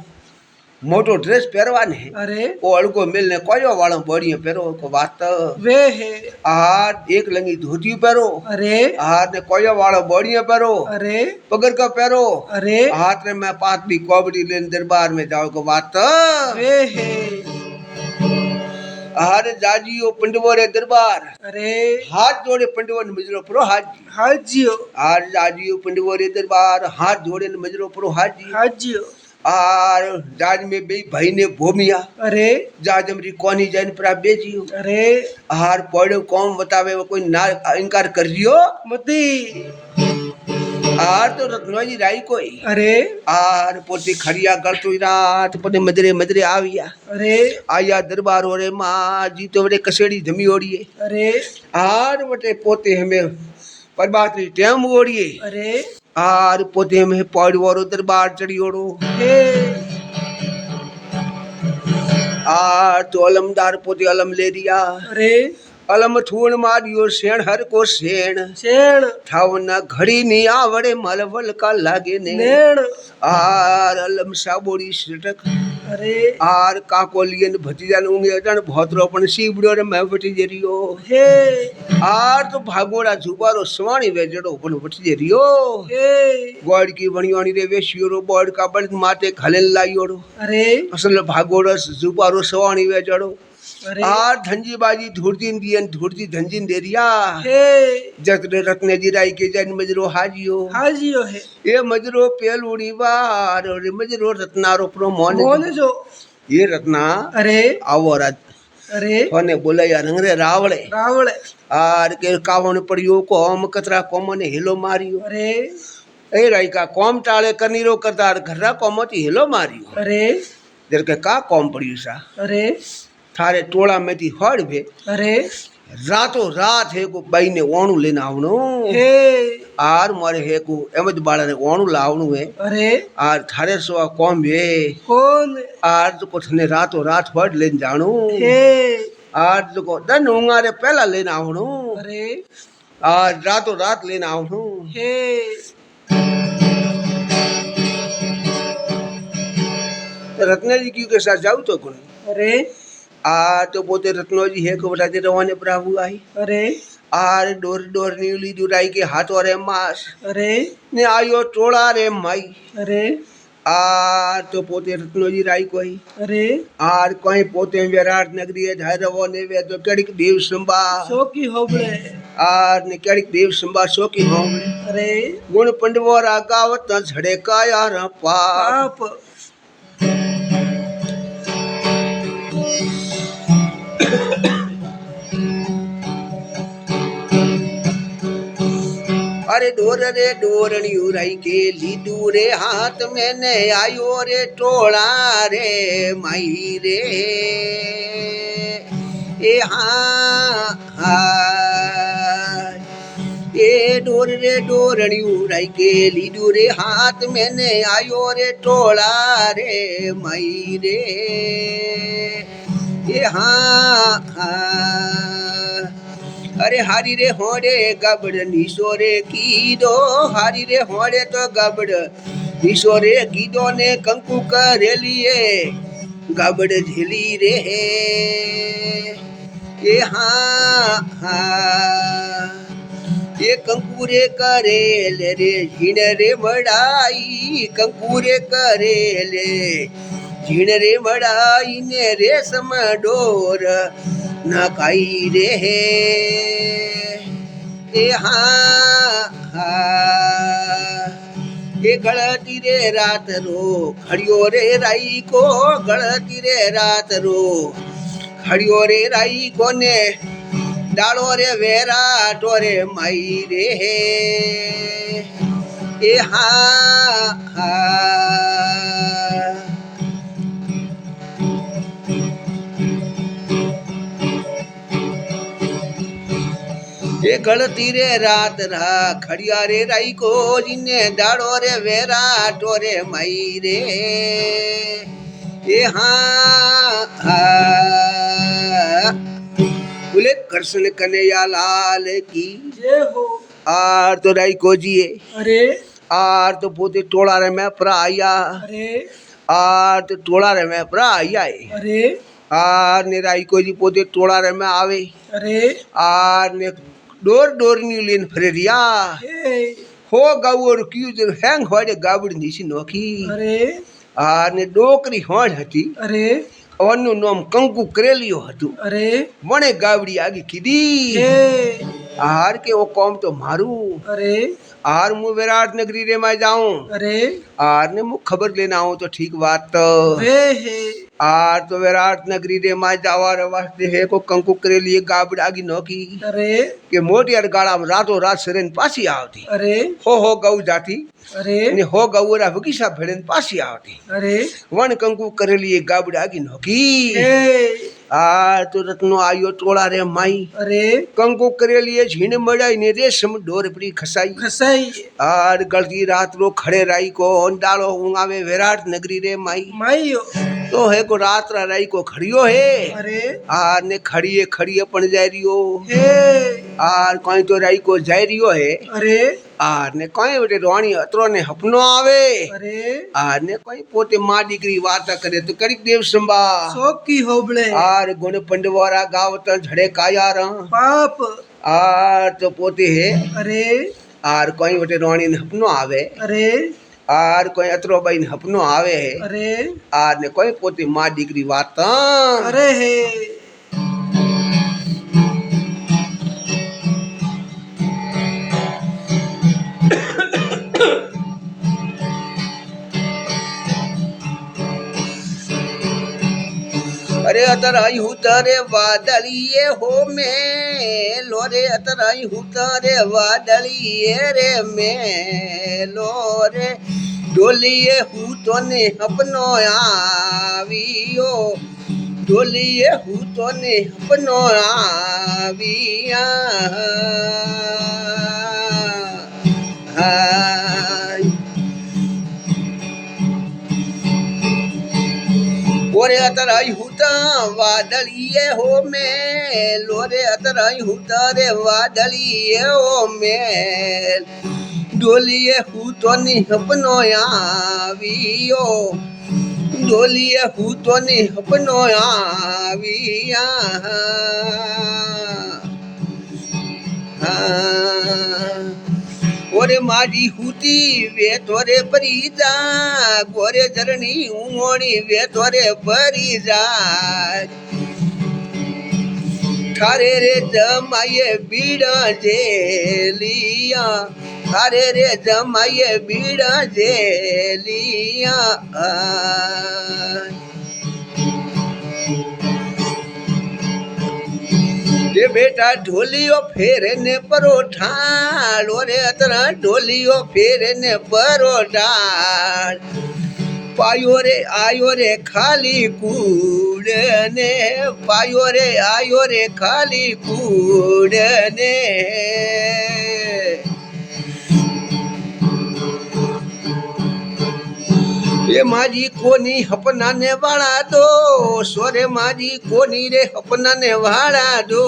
मोटो ड्रेस पहरवाने है अरे वो अड़गो मिलने कोयो वालों बढ़िया पहरो को बात वे है हार एक लंगी धोती पहरो अरे हार ने कोयो वालों बढ़िया पहरो अरे पगड़ का पहरो अरे हाथ में मैं पातली कोबड़ी लेने दरबार में जाओ को बात वे है हार जाजियो पंडवो रे दरबार अरे हाथ जोड़े पंडवो ने मजरो प्रो हाजी हाजियो हार जाजियो पंडवो रे दरबार हाथ जोड़े ने मजरो प्रो हाजी हाजियो आर जाज में बे भाई ने भूमिया अरे जाज हमरी कोनी जान पर बेजियो अरे हार पड़ो कौम बतावे वो कोई ना इनकार कर रियो मती आर तो रत्नोजी राई कोई अरे आर पोती खड़िया गलतो रात पोते मदरे मदरे आविया अरे आया दरबार ओरे मां जी तो बड़े कसेड़ी जमी ओड़िए अरे आर बटे पोते हमें परबातरी टेम ओड़िए अरे आर पोते में पड़वारो दरबार चढ़ी ओड़ो हे आर तो अलमदार पोते अलम ले रिया अरे अलम थूण मारियो सेण हर को सेण शेण थाव न घड़ी नी आवड़े मलवल का लागे ने नेण आर अलम साबोड़ी सिटक अरे आर काकोलियन भतीजा ने उंगे जन भोतरो पण सीबड़ो रे मैं बटी जेरियो हे आर तो भागोड़ा जुबारो सवाणी वेजड़ो पण बटी जेरियो हे गोड़ की बणियोणी रे वेशियो बोड़ का बल माते खले लाइयोड़ो अरे असल भागोड़ा जुबारो सवाणी वेजड़ो अरे आर धंजी बाजी धुरतीन दियन धुरती धंजीन देरिया हे जतरे रत्ने जी राई के जन मजरो हाजियो हाजियो है ये मजरो पेल उड़ी बार और मजरो रत्नारो प्रो मोने मोने जो ये रत्ना अरे आवो राज अरे कोने बोला यार रंगरे रावळे रावण आर के कावण पड़ियो कोम कतरा कोम ने हिलो मारियो अरे ए राई का कोम टाळे कनीरो करतार घरा कोमती हिलो मारियो अरे जर के का कोम पड़ियो सा अरे थारे टोला में थी हड़ भे अरे रातों रात है को बाई ने ओणु लेना आवनो हे आर मारे है को एमज बाड़ा ने ओणु लावनु है अरे आर थारे सो कोम भे कौन आर जो को थने रातों रात हड़ लेन जाणु हे आर जो को दन उंगारे पहला लेना आवनु अरे आर रातों रात लेना आवनु हे रत्ना जी क्यों के साथ जाऊ तो कोन अरे आ तो पोते रत्नो जी है को बता दे रवाने प्रभु आई अरे आर डोर डोर नीली दुराई के हाथों रे मास अरे ने आयो टोला रे माई अरे आर तो पोते रत्नो जी राई कोई अरे आर कोई पोते विराट नगरी है धाय रवाने वे तो कड़िक देव संभा शोकी होबळे आर ने कड़िक देव संभा सो की होंगे अरे गुण पंडवो रागावत झड़े का यार पाप पाप अरे डोर रे डोरणी उराई के लीडू रे हाथ में ने आयो रे टोला रे माई रे ए हाँ ए डोर रे डोरणी उराई के लीडू रे हाथ में ने आयो रे टोला रे माई रे ए हाँ अरे हारी रे होड़े गबड़ निशोरे कीदो हारी रे होड़े तो गबड़ निशोरे कीदो ने कंकु करे लिए गबड़ झिली रे ये हाँ ये कंकुरे करे ले रे झीण रे मड़ाई कंकुरे करे ले झीण रे मड़ाई ने रेशम डोर न काई रे ए हाँ ये गलती रे रात रो खड़ियो रे राई को गलती रे रात रो खड़ियो रे राई को ने डालो रे वेरा टोरे माई रे ए हाँ ये गलती रे रात रा खड़िया रे राई को जिन्ने डाड़ो रे वेरा टोरे माई रे એ હા બોલે કૃષ્ણ કનૈયા લાલ કી જય હો. આર તો રાયકોજીએ અરે આર તો પોતે ટોળા રમ્યા પરા આયા અરે આર તો ટોળા રમ્યા પરા આયા અરે આર ને રાયકોજી પોતે ટોળા રમ્યા આવે અરે આર ને ડોરની લઈને ફરે રહ્યા હે હો ગાવું કયું હેંગ હોય ગાબડી નીસી નોખી અરે આર ને ડોકરી હોણ હતી અરે અવનનું નામ કંકુ કરેલિયો હતું અરે વણે ગાવડી આગી કીધી હે હાર કે ઓ કોમ તો મારું અરે હાર હું विराट नगरी रे मैं जाऊं અરે हार ने मुझ खबर लेना आऊं तो ठीक बात વે હે हार तो विराट नगरी रे मैं जावा वास्ते है को कंकु करे लिए गाबड़ आगी नौकी અરે के मोटी गाड़ा में रातों रात सरेन पासी आवती અરે हो गऊ जाती અરે ने हो गौरा वकीसा भेड़न पासी आवती અરે वन कंकु करे लिए गाबड़ आगी नौकी હે हार तो रत्नो आयो टोला रे माई અરે कंकु करे लिए झीण मड़ाई ने रेशम डोर पड़ी खसाई ખસાઈ आर गलती रात रो खड़े राई को डालो उंगावे विराट नगरी रे माई માયો तो है को रात रा राई को खड़ियो है અરે आर ने खड़िए पण जाय रियो હે आर कोई तो राई को जाय रियो है અરે आर ने कोई बेटे रोणी अतरो ने हपनो आवे અરે आर ने कोई पोते मां दीकरी वार्ता करे तो करी देव संभा સોકી હોબળે आर गुण पंडवारा गावत झड़े कायार પાપ आर तो पोते है અરે आर कोई बेटे रोणी ने हपनो आवे અરે आर कोई अतरो बाई ने हपनो आवे है અરે आर ने कोई पोती मां दीकरी वात અરે હે अरे अतराई उतरे वादलिए हो में लोरे अतराई उतरे वादलिए रे में लोरे डोलिए हूँ तो ने अपनो आवियो डोलिए हूँ तो ने अपनो आविया ओरे अतराई हुता वादलिए हो में लोरे अतराई हुता रे वादलिए हो में डोलिए हूँ तो नहीं अपनो आवियो डोलिए हूँ तो नहीं अपनो आविया ओरे मारी हुती वे तोरे परीजा गोरे झरणी उमोणी वे तोरे परीजा थारे रे जमाये बीड़ा जेलिया थारे रे जमाये बीड़ा जेलिया ये बेटा ढोलियो फेरे ने परोठा लोरे अतरा ढोलियो फेरे ने परोठा पायो रे आयो रे खाली कूड़ ने पायो रे आयो रे खाली कूड़ ने ये माजी कोनी अपना ने वाला दो सोरे माजी कोनी रे अपना ने वाला दो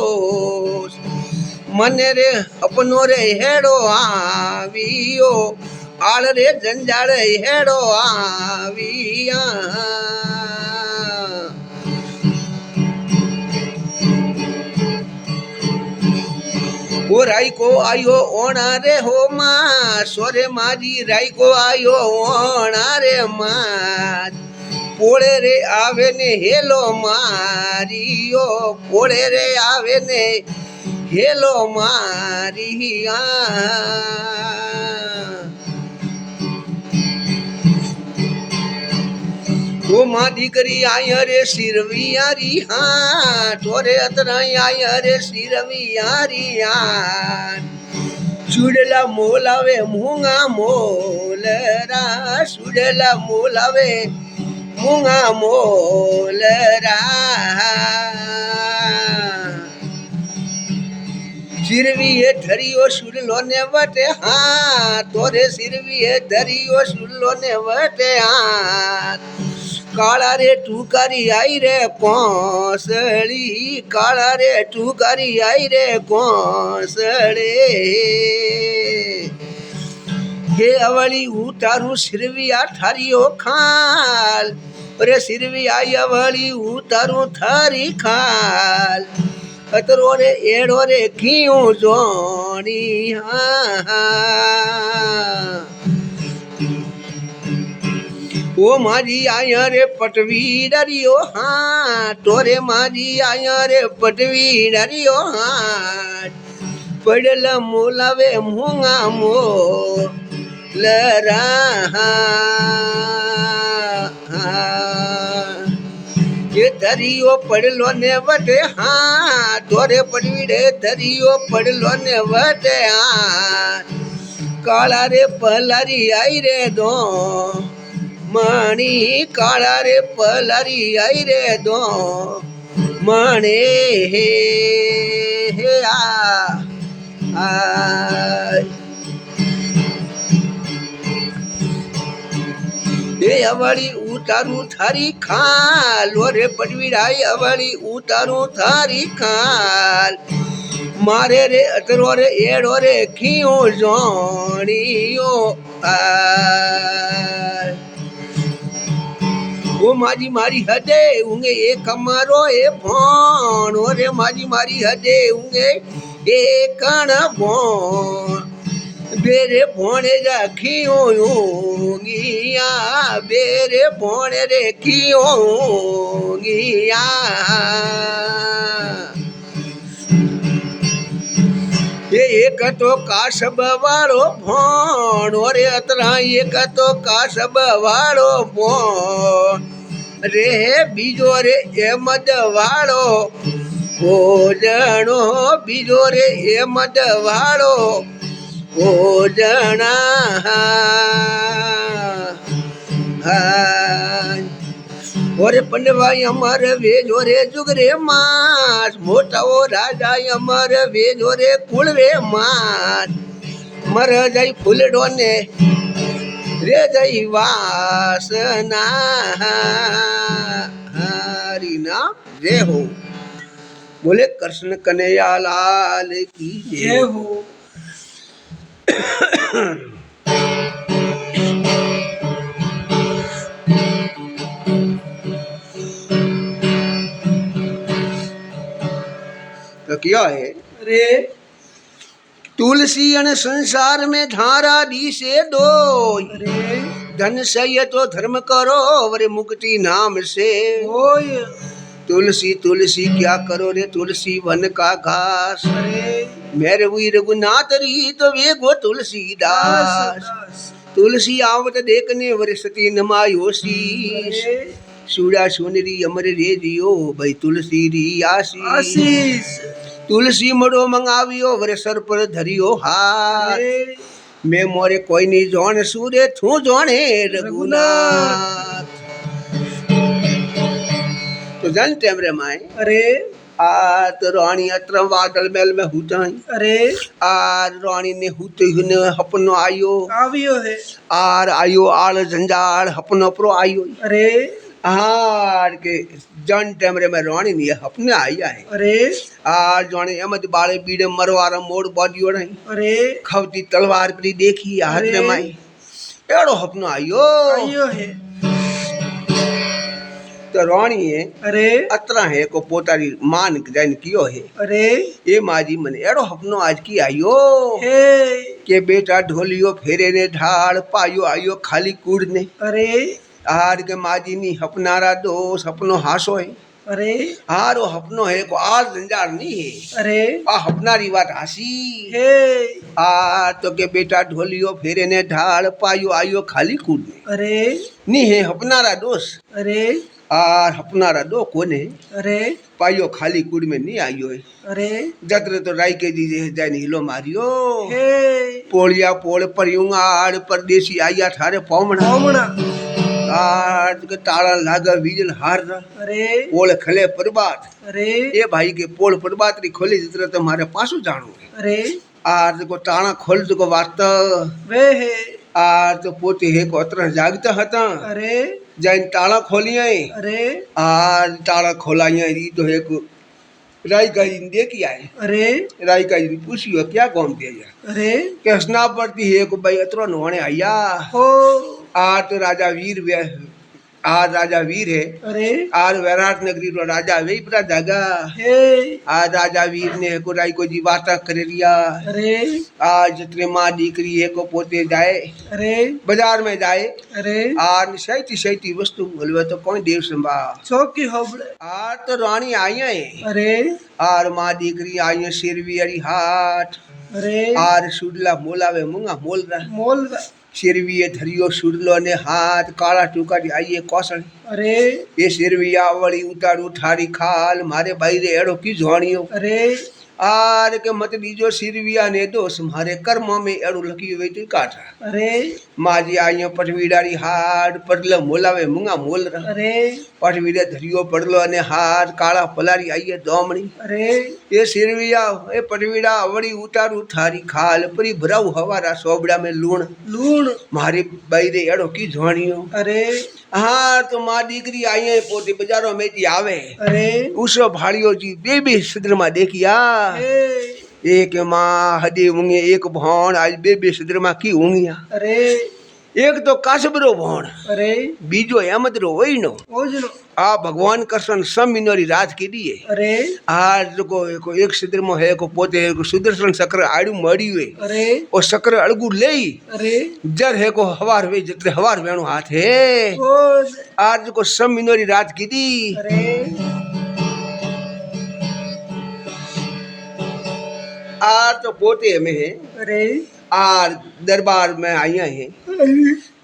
मने रे अपनो रे हेड़ो आवियो आल रे जंजाड़ हेड़ो आविया वो राई को आयो ओणा रे हो माँ सोरे माजी राई को आयो ओणा रे माँ पोड़े रे आवे ने हेलो मारियो पोड़े रे आवे ने हेलो मारिया वो माँ दीकरी आय रे सिरवियारी हाँ तोरे अतरा आय रे सिरवियारी सुडला मोलावे मूंगा मोलरा सुडला मोलावे मूंगा मोलरा सिरवीए धरियो सुरलो ने वटे हाँ तोरे सिरवीए धरियो सुरलो ने वटे हाँ કાળા રે ટુકારી આઈ રે કોસળી, કાળા રે ટુકારી આઈ રે કોસળે. હે અવળી ઉતારું શિરવિયા ઠારીઓ ખાલ, અરે શિરવિયા અવળી ઉતારું થારી ખાલ. અતરો રે એડો રે ઘીયું જોણી. ઓ મારી આયા રે પટવી ડરિયો હા, તોરે મારી આયા રે પટવી ડરિયો હા. પડેલ મોલાવે મૂંગા મો લરા. એ ધરિયો પડેલો ને વટે હા, તોરે પડવી રે ધરિયો પડેલો ને વટે હા. કાળા રે પલારી આઈ રે દો મણી, કાળા રે પલારી આઈ રે દો મણે. હે હે આ એ અવળી ઉતારું થારી ખાલ, ઓરે પડવીરાય અવળી ઉતારું થારી ખાલ. મારે રે અતરો રે એડો રે ખીયો જોણીઓ. ઓ માજી મારી હદે ઊંઘે એ કમરો એ ભણ, ઓરે માજી મારી હદે ઊંઘે એ કણ ભણ. બેરે ભોણે રાખીઓ ઊંઘિયા, બેરે ભોણે રે ખીઓ ઊંઘિયા. એક તો કાશબ વાળો ભણ, ઓરે અતરા એક તો કાશબ વાળો ભણ રે. બીજો રે એમદ વાળો ભોજણો, બીજો રે એમદ વાળો ભોજણા. ઓરે પંડવાઈ અમર વેજો રે જુગ રે માસ, મોટાઓ રાજા અમર વેજો રે કુળ રે માસ. મર જઈ ફૂલડો ને રે જઈ વાસના. હરી નામ જય હો. બોલે કૃષ્ણ કનૈયા લાલ કી જય હો. तो क्या है रे तुलसी अन संसार में धारा दी से दो, रे धन सही तो धर्म करो वरे मुक्ति नाम से. ओय तुलसी तुलसी क्या करो रे तुलसी वन का घास, रे मेरे वी रघुनाथ री तो वे गो तुलसीदास. तुलसी आवत देखने वरे सती नमायो शीश, सूड़ा सोनरी अमर रे जियो भाई तुलसी री आशीष. आशीष तुलसी मड़ो मंगावियो वरे सर पर धरियो हाथ, मैं मोरे कोई नहीं जोण सूरे थू जोणे रघुनाथ. तो जानते हमरे माए अरे आ तो रानी अत्र बादल मेल में हुताई. अरे आर रानी ने हुते हुने हपनो आयो, आवियो है. आर आयो आल जंजाल हपनो प्रो आयो. अरे आर के जन टेमरे में रानी ने हपने आया है. अरे आर जाने अमद बाले बीड़े मरवारा मोड़ बादियो नहीं. अरे खवती तलवार परी देखी हाथ में माई एड़ो हपनो आयो. आवियो है. तो रानी है अरे अतरा है को पोतारी मान जैन कियो है. अरे ए माजी मने एड़ो हपनो आज की आयो हे के बेटा ढोलियो फेरे ने ढाल पायो आयो खाली कूड़ ने. अरे आर के माजी नी हपनारा दोष हपनो हासो है. अरे हारो हपनो है को आल जंजाल नहीं है. अरे आ हपनारी बात हासी. हे आ तो के बेटा ढोलियो फेरे ने ढाल पायो आयो खाली कूड़ ने. अरे नी है हपनारा दोष. अरे आर हपनारा दो कोने अरे पायो खाली कूड़ में नहीं आयो है. अरे जत्र तो राई के जी जैन हिलो मारियो. हे पोलिया पोल पर आड़ परदेसी आया थारे पौमणा. ओमणा आड़ के ताला लागा वीजल हार. अरे पोल खले परबात. अरे ए भाई के पोल परबात री खोली जितने तुम्हारे पासो जानो है. अरे आर को ताला खोल तो को वार्ता. वे है. आर तो पोते है को अतर जागता हता. अरे जैन ताला खोलिया अरे आज ताला खोलाइया री तो एक राई का देखी आए अरे राई का पूछियो क्या कौन दे अरे कहना पड़ती है को भाई अतरो नोने आया हो आज तो राजा वीर आज राजा वीर है अरे आज वैराट नगरी रो राजा वे पूरा जागा हे आज राजा वीर ने को राई को जी वाता कर लिया अरे आज जितने माँ दीकरी है को पोते जाए अरे बाजार में जाए अरे आज सही वस्तु बोलवे तो कौन देव संभा चौकी होबड़े आज तो रानी आई है अरे आर माँ दीकरी आई है सिरवी अरी हाथ अरे आर सुडला मोलावे मुंगा मोल रहा मोल सिरवी धरियो सुडलो ने हाथ काला टूका आइए कौशल अरे ये सिरवी आवड़ी उतारू ठारी खाल मारे भाई रे एड़ो की झोणियो अरे आर के मत दीजो सिरविया ने दोष मारे कर्मों में एड़ो लकी हुई तो काटा अरे माजी आइयो पटवीडारी हाथ पटले मोलावे मुंगा मोल रहा अरे पटवीडे धरियो पड़लो ने हाथ काला पलारी आइए दोमणी अरे ये सिरविया ए पटवीडा आवड़ी उतारू थारी खाल परी भराऊ हवारा सोबड़ा में लूण लूण मारी भाई रे एड़ो की झोणियो अरे हाँ तो माँ दीकरी आई है पोते बाजारों में जी आवे अरे उस भाड़ियो जी बेबी सदर में देखिया हे एक माँ हदी होंगे एक भौण आज बेबी सदर में की होंगिया अरे एक तो कासबरो भौण अरे बीजो अहमद रो वही नो ओजनो आ भगवान कृष्ण सम मिनोरी रात की दिए अरे आज को एक सदर में है को पोते है को सुदर्शन चक्र आड़ू मड़ी हुए अरे और चक्र अड़गू ले अरे जर है को हवार वे जितने हवार वेणु हाथ है ओज आज को सम मिनोरी रात की दी अरे आज तो पोते में है अरे आर दरबार में आया है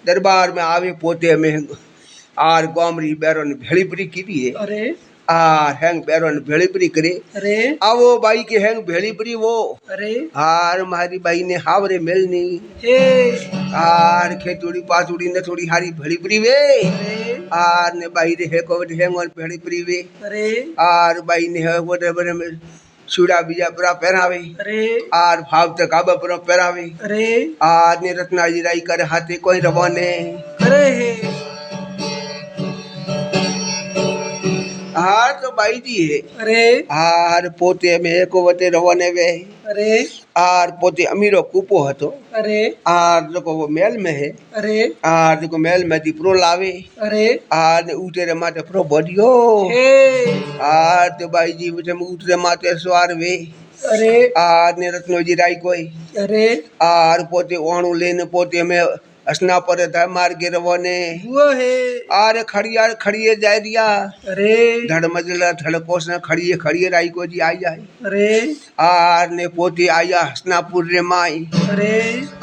दरबार में आवे पोते में आर गोमरी बैरन भेड़ीपरी की दी है अरे आर हैंग बैरन भेड़ीपरी करे अरे आवो बाई के हैंग भेड़ीपरी वो अरे आर मारी बाई ने हावरे मिलनी हे आर खेतुड़ी पातुड़ी ने थोड़ी हारी भेड़ीपरी वे अरे आर ने बाई रे है को हैंग और भेड़ीपरी वे अरे आर बाई ने है वो बरे में चूड़ा बीजा पूरा पहरावे अरे आर भाव तक आबा पूरा पहरावे अरे आज ने रत्नाजी राई कर हाथे कोई रवाने अरे हे हार तो बाई जी है अरे आर पोते में को वते रवाने वे अरे आर पोते अमीरो कूपो हतो अरे आर जो वो मेल में है अरे आर जो मेल में दीपरो लावे अरे आर ने उठे रे माते प्रो बडियो हे आर तो बाई जी उठे उठे माते सवार वे अरे आर ने रत्नोजी राई कोई अरे आर पोते ओणु लेने पोते में असना पर था मार के रवाने वो है आर खड़िए जाए दिया अरे धड़ मजला धड़को से खड़िए राई को जी आई आई अरे आर ने पोती आया हसनापुर रे माई अरे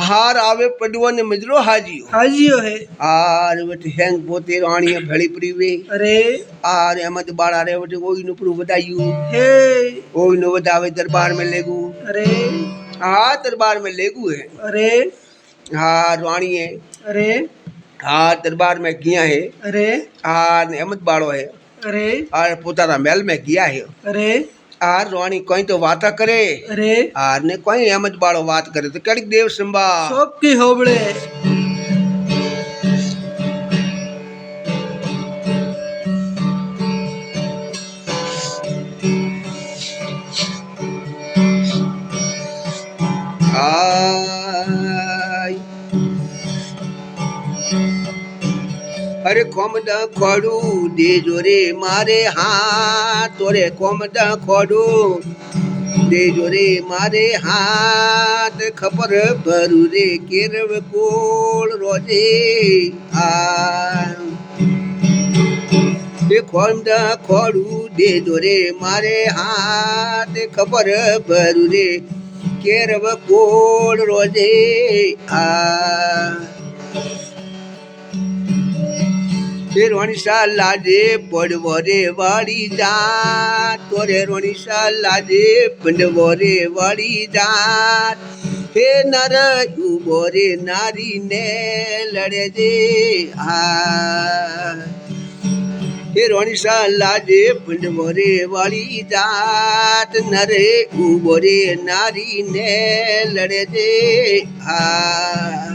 हार आवे पडुआ ने मजरो हाजियो हाजियो है आर वट हैंग पोते रानी भेड़ी परीवे अरे आर अहमद बाड़ा रे वट ओई नु पुरु वदायू हे ओई नु वदावे दरबार में लेगू अरे हाँ दरबार में लेगू है अरे हाँ रानी है अरे हाँ दरबार में गया है अरे आर अहमद बाड़ो है अरे आर पोताना महल में गया है अरे आर रानी कोई तो वाता करे अरे आर ने कोई अहमद बाड़ो बात करे तो कड़ी देव संभा सबकी होबड़े आई अरे कोमदा खोड़ू दे जोरे मारे हाथ तोरे कोमदा खोड़ू दे जोरे मारे हाथ खपर भरू रे केरव कोल रोजे आ कोमदा खोड़ू दे जोरे मारे हाथ खपर भरू रे केरव कोल रोजे आ रोनिशा लाजे पड़वरे वाली जात तोरे रोनिशा लाजे पंडवरे वाली जात हे नर उबोरे नारी ने लड़े जे आ हे रोनिशा लाजे पंडवरे वाली जात नरे उबोरे नारी ने लड़े जे आ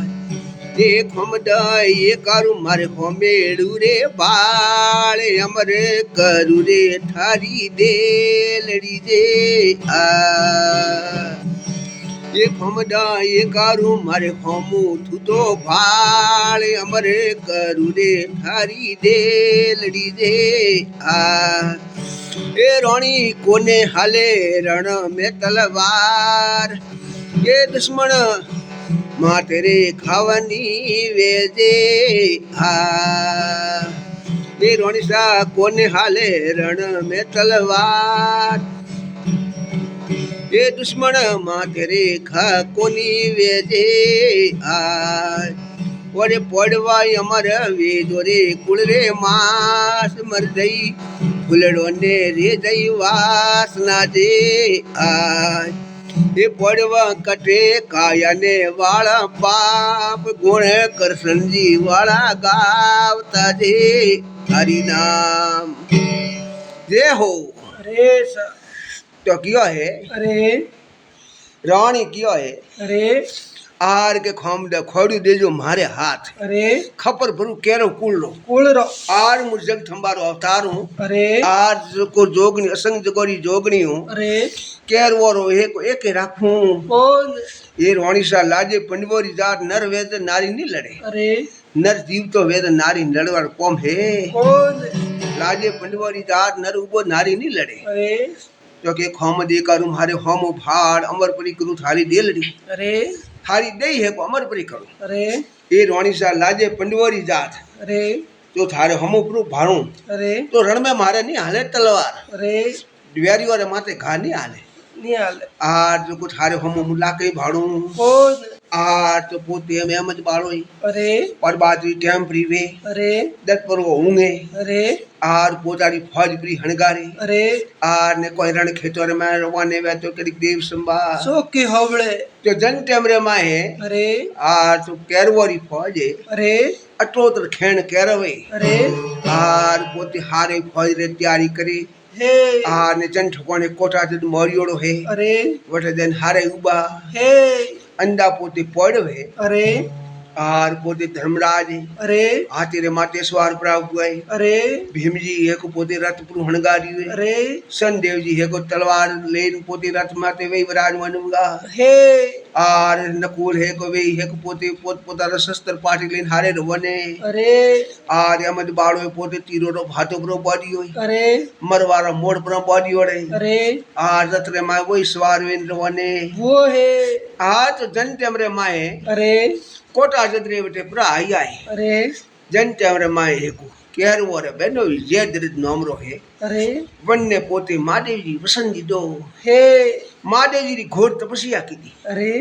એ ખમડા એ કારું મારે હોમેડું રે બાળ અમર કરું રે થારી દેલડી રે આ એ ખમડા એ કારું મારે હોમું તું તો ભાળ અમર કરું રે થારી દેલડી રે આ એ રોણી કોને હાલે રણ મેં તલવાર એ દુશ્મન માં તેરે ખાવાની વેજે આ એ રોણીસા કોને હાલે રણ મેં તલવાર એ દુશ્મન માં તેરે ખા કોની વેજે આ ઓરે પડવાય અમર વેજો રે કુળ રે માસ મર જઈ ફૂલડો ને રે જઈ વાસના દે આ એ પડવા કટે કાયાને વાળા પાપ ગુણ કરશનજી વાળા ગાવતા દે હરિ નામ જય હો अरे स- તો કયો હે अरे રાણી કયો હે अरे આર કે ખોમડ ખોડ્યું દેજો મારે હાથ अरे ખપર ભરું કેરો કુળનો कुल આર હું જગ થંબારો અવતારું अरे આર કો જોગણી અસંગ જગોરી જોગણી હું अरे કેરવોરો એકે રાખું कौन એ રોણીસા લાજે પંડવોરી જાત નર વેદ નારી નહીં લડે अरे નર જીવતો વેદ નારી લડવાર કોમ હે कौन લાજે પંડવોરી જાત નર ઉભો નારી નહીં લડે अरे તો કે ખોમ દે કરું મારે હોમો ભાડ અમર પરી કરું થારી દેલડી अरे થારી દઈ હે અમર પરી કરું अरे એ રોણીસા લાજે પંડવોરી જાત अरे તો થારે હોમો પરું ભાણું अरे તો રણ में મારે નહીં હાલે તલવાર अरे વેરીઓ રે માથે ઘા નહીં હાલે निहाल આ જો કો થારે હોમો મુલા કઈ ભાડું कौन આ તો પોતે એમ જ બાળોય अरे પરબાજી ટેમ પ્રીવે अरे દત પર ઊંઘે अरे આર પોતાની ફોજ પ્રી હણગારે अरे આર ને કોઈ રણ ખેતર માં રવાને વે તો કડીક દેવ સંભા सो के होबड़े તો જન ટેમરે માં હે अरे આર તો કેરવોરી ફોજ હે अरे અટોતર ખેણ કેરવે अरे આર પોતે હારે ફોજ રે તૈયારી કરી हे આર ને જન ઠકોને કોટા જદ મોરિયોડો હે अरे વટે દેન હારે ઉબા हे અંડા પોતે પડવે अरे આર પોતે ધર્મરાજ अरे હાથી રે માતે સ્વાર પ્રાવ ગય अरे ભીમજી એક પોતે રથ પર હણગારી अरे સંદેવજી એક તલવાર લઈને પોતે રથ માતે વઈ વિરાજમાનુંગા हे આર નકુલ એક વઈ એક પોતે પોત પોતાના શસ્ત્ર પાટી લઈને હારે રવને अरे આર એમજ બાળો પોતે તીરોનો ભાતો પર બોડી હોય अरे મરવારા મોડ પર બોડી વડે अरे આર રથ રે માં વઈ સ્વાર વેન રવને वो है આ તો જન ટેમરે માએ अरे કોટા જદરે વટે પ્રા આઈ આઈ अरे જન ટેમરે માએ એક કેરવો રે બેનો જે દરિદ નોમરો હે अरे વનને પોતે મહાદેવજી વસન દીધો हे મહાદેવજી ઘોર તપસ્યા કીધી अरे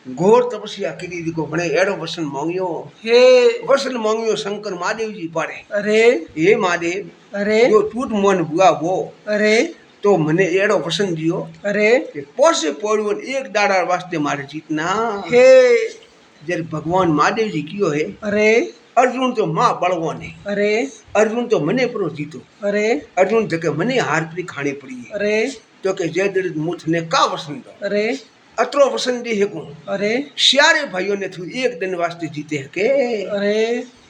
ઘોર તપસ્યા કીધી દીકો ભણે એડો વસન માંગ્યો हे વસન માંગ્યો શંકર મહાદેવજી પાડે अरे હે મહાદેવ अरे જો તૂટ મન ભુआ वो अरे તો મને એડો વસન દિયો अरे કે પોસે પડ્યો ને એક દાડા વાસ્તે મારે જીતના हे જ્યારે ભગવાન મહાદેવજી કયો હે अरे અર્જુન તો માં બળવાને अरे અર્જુન તો મને પરો જીતો अरे અર્જુન તો કે મને હાર પરી ખાણી પડી अरे તો કે જય દરિદ મુથ ને કા વસન દો अरे અત્રો વસન દે હે કોણ अरे श्यारे भाइयों ने थू एक दिन वास्ते जीते है के अरे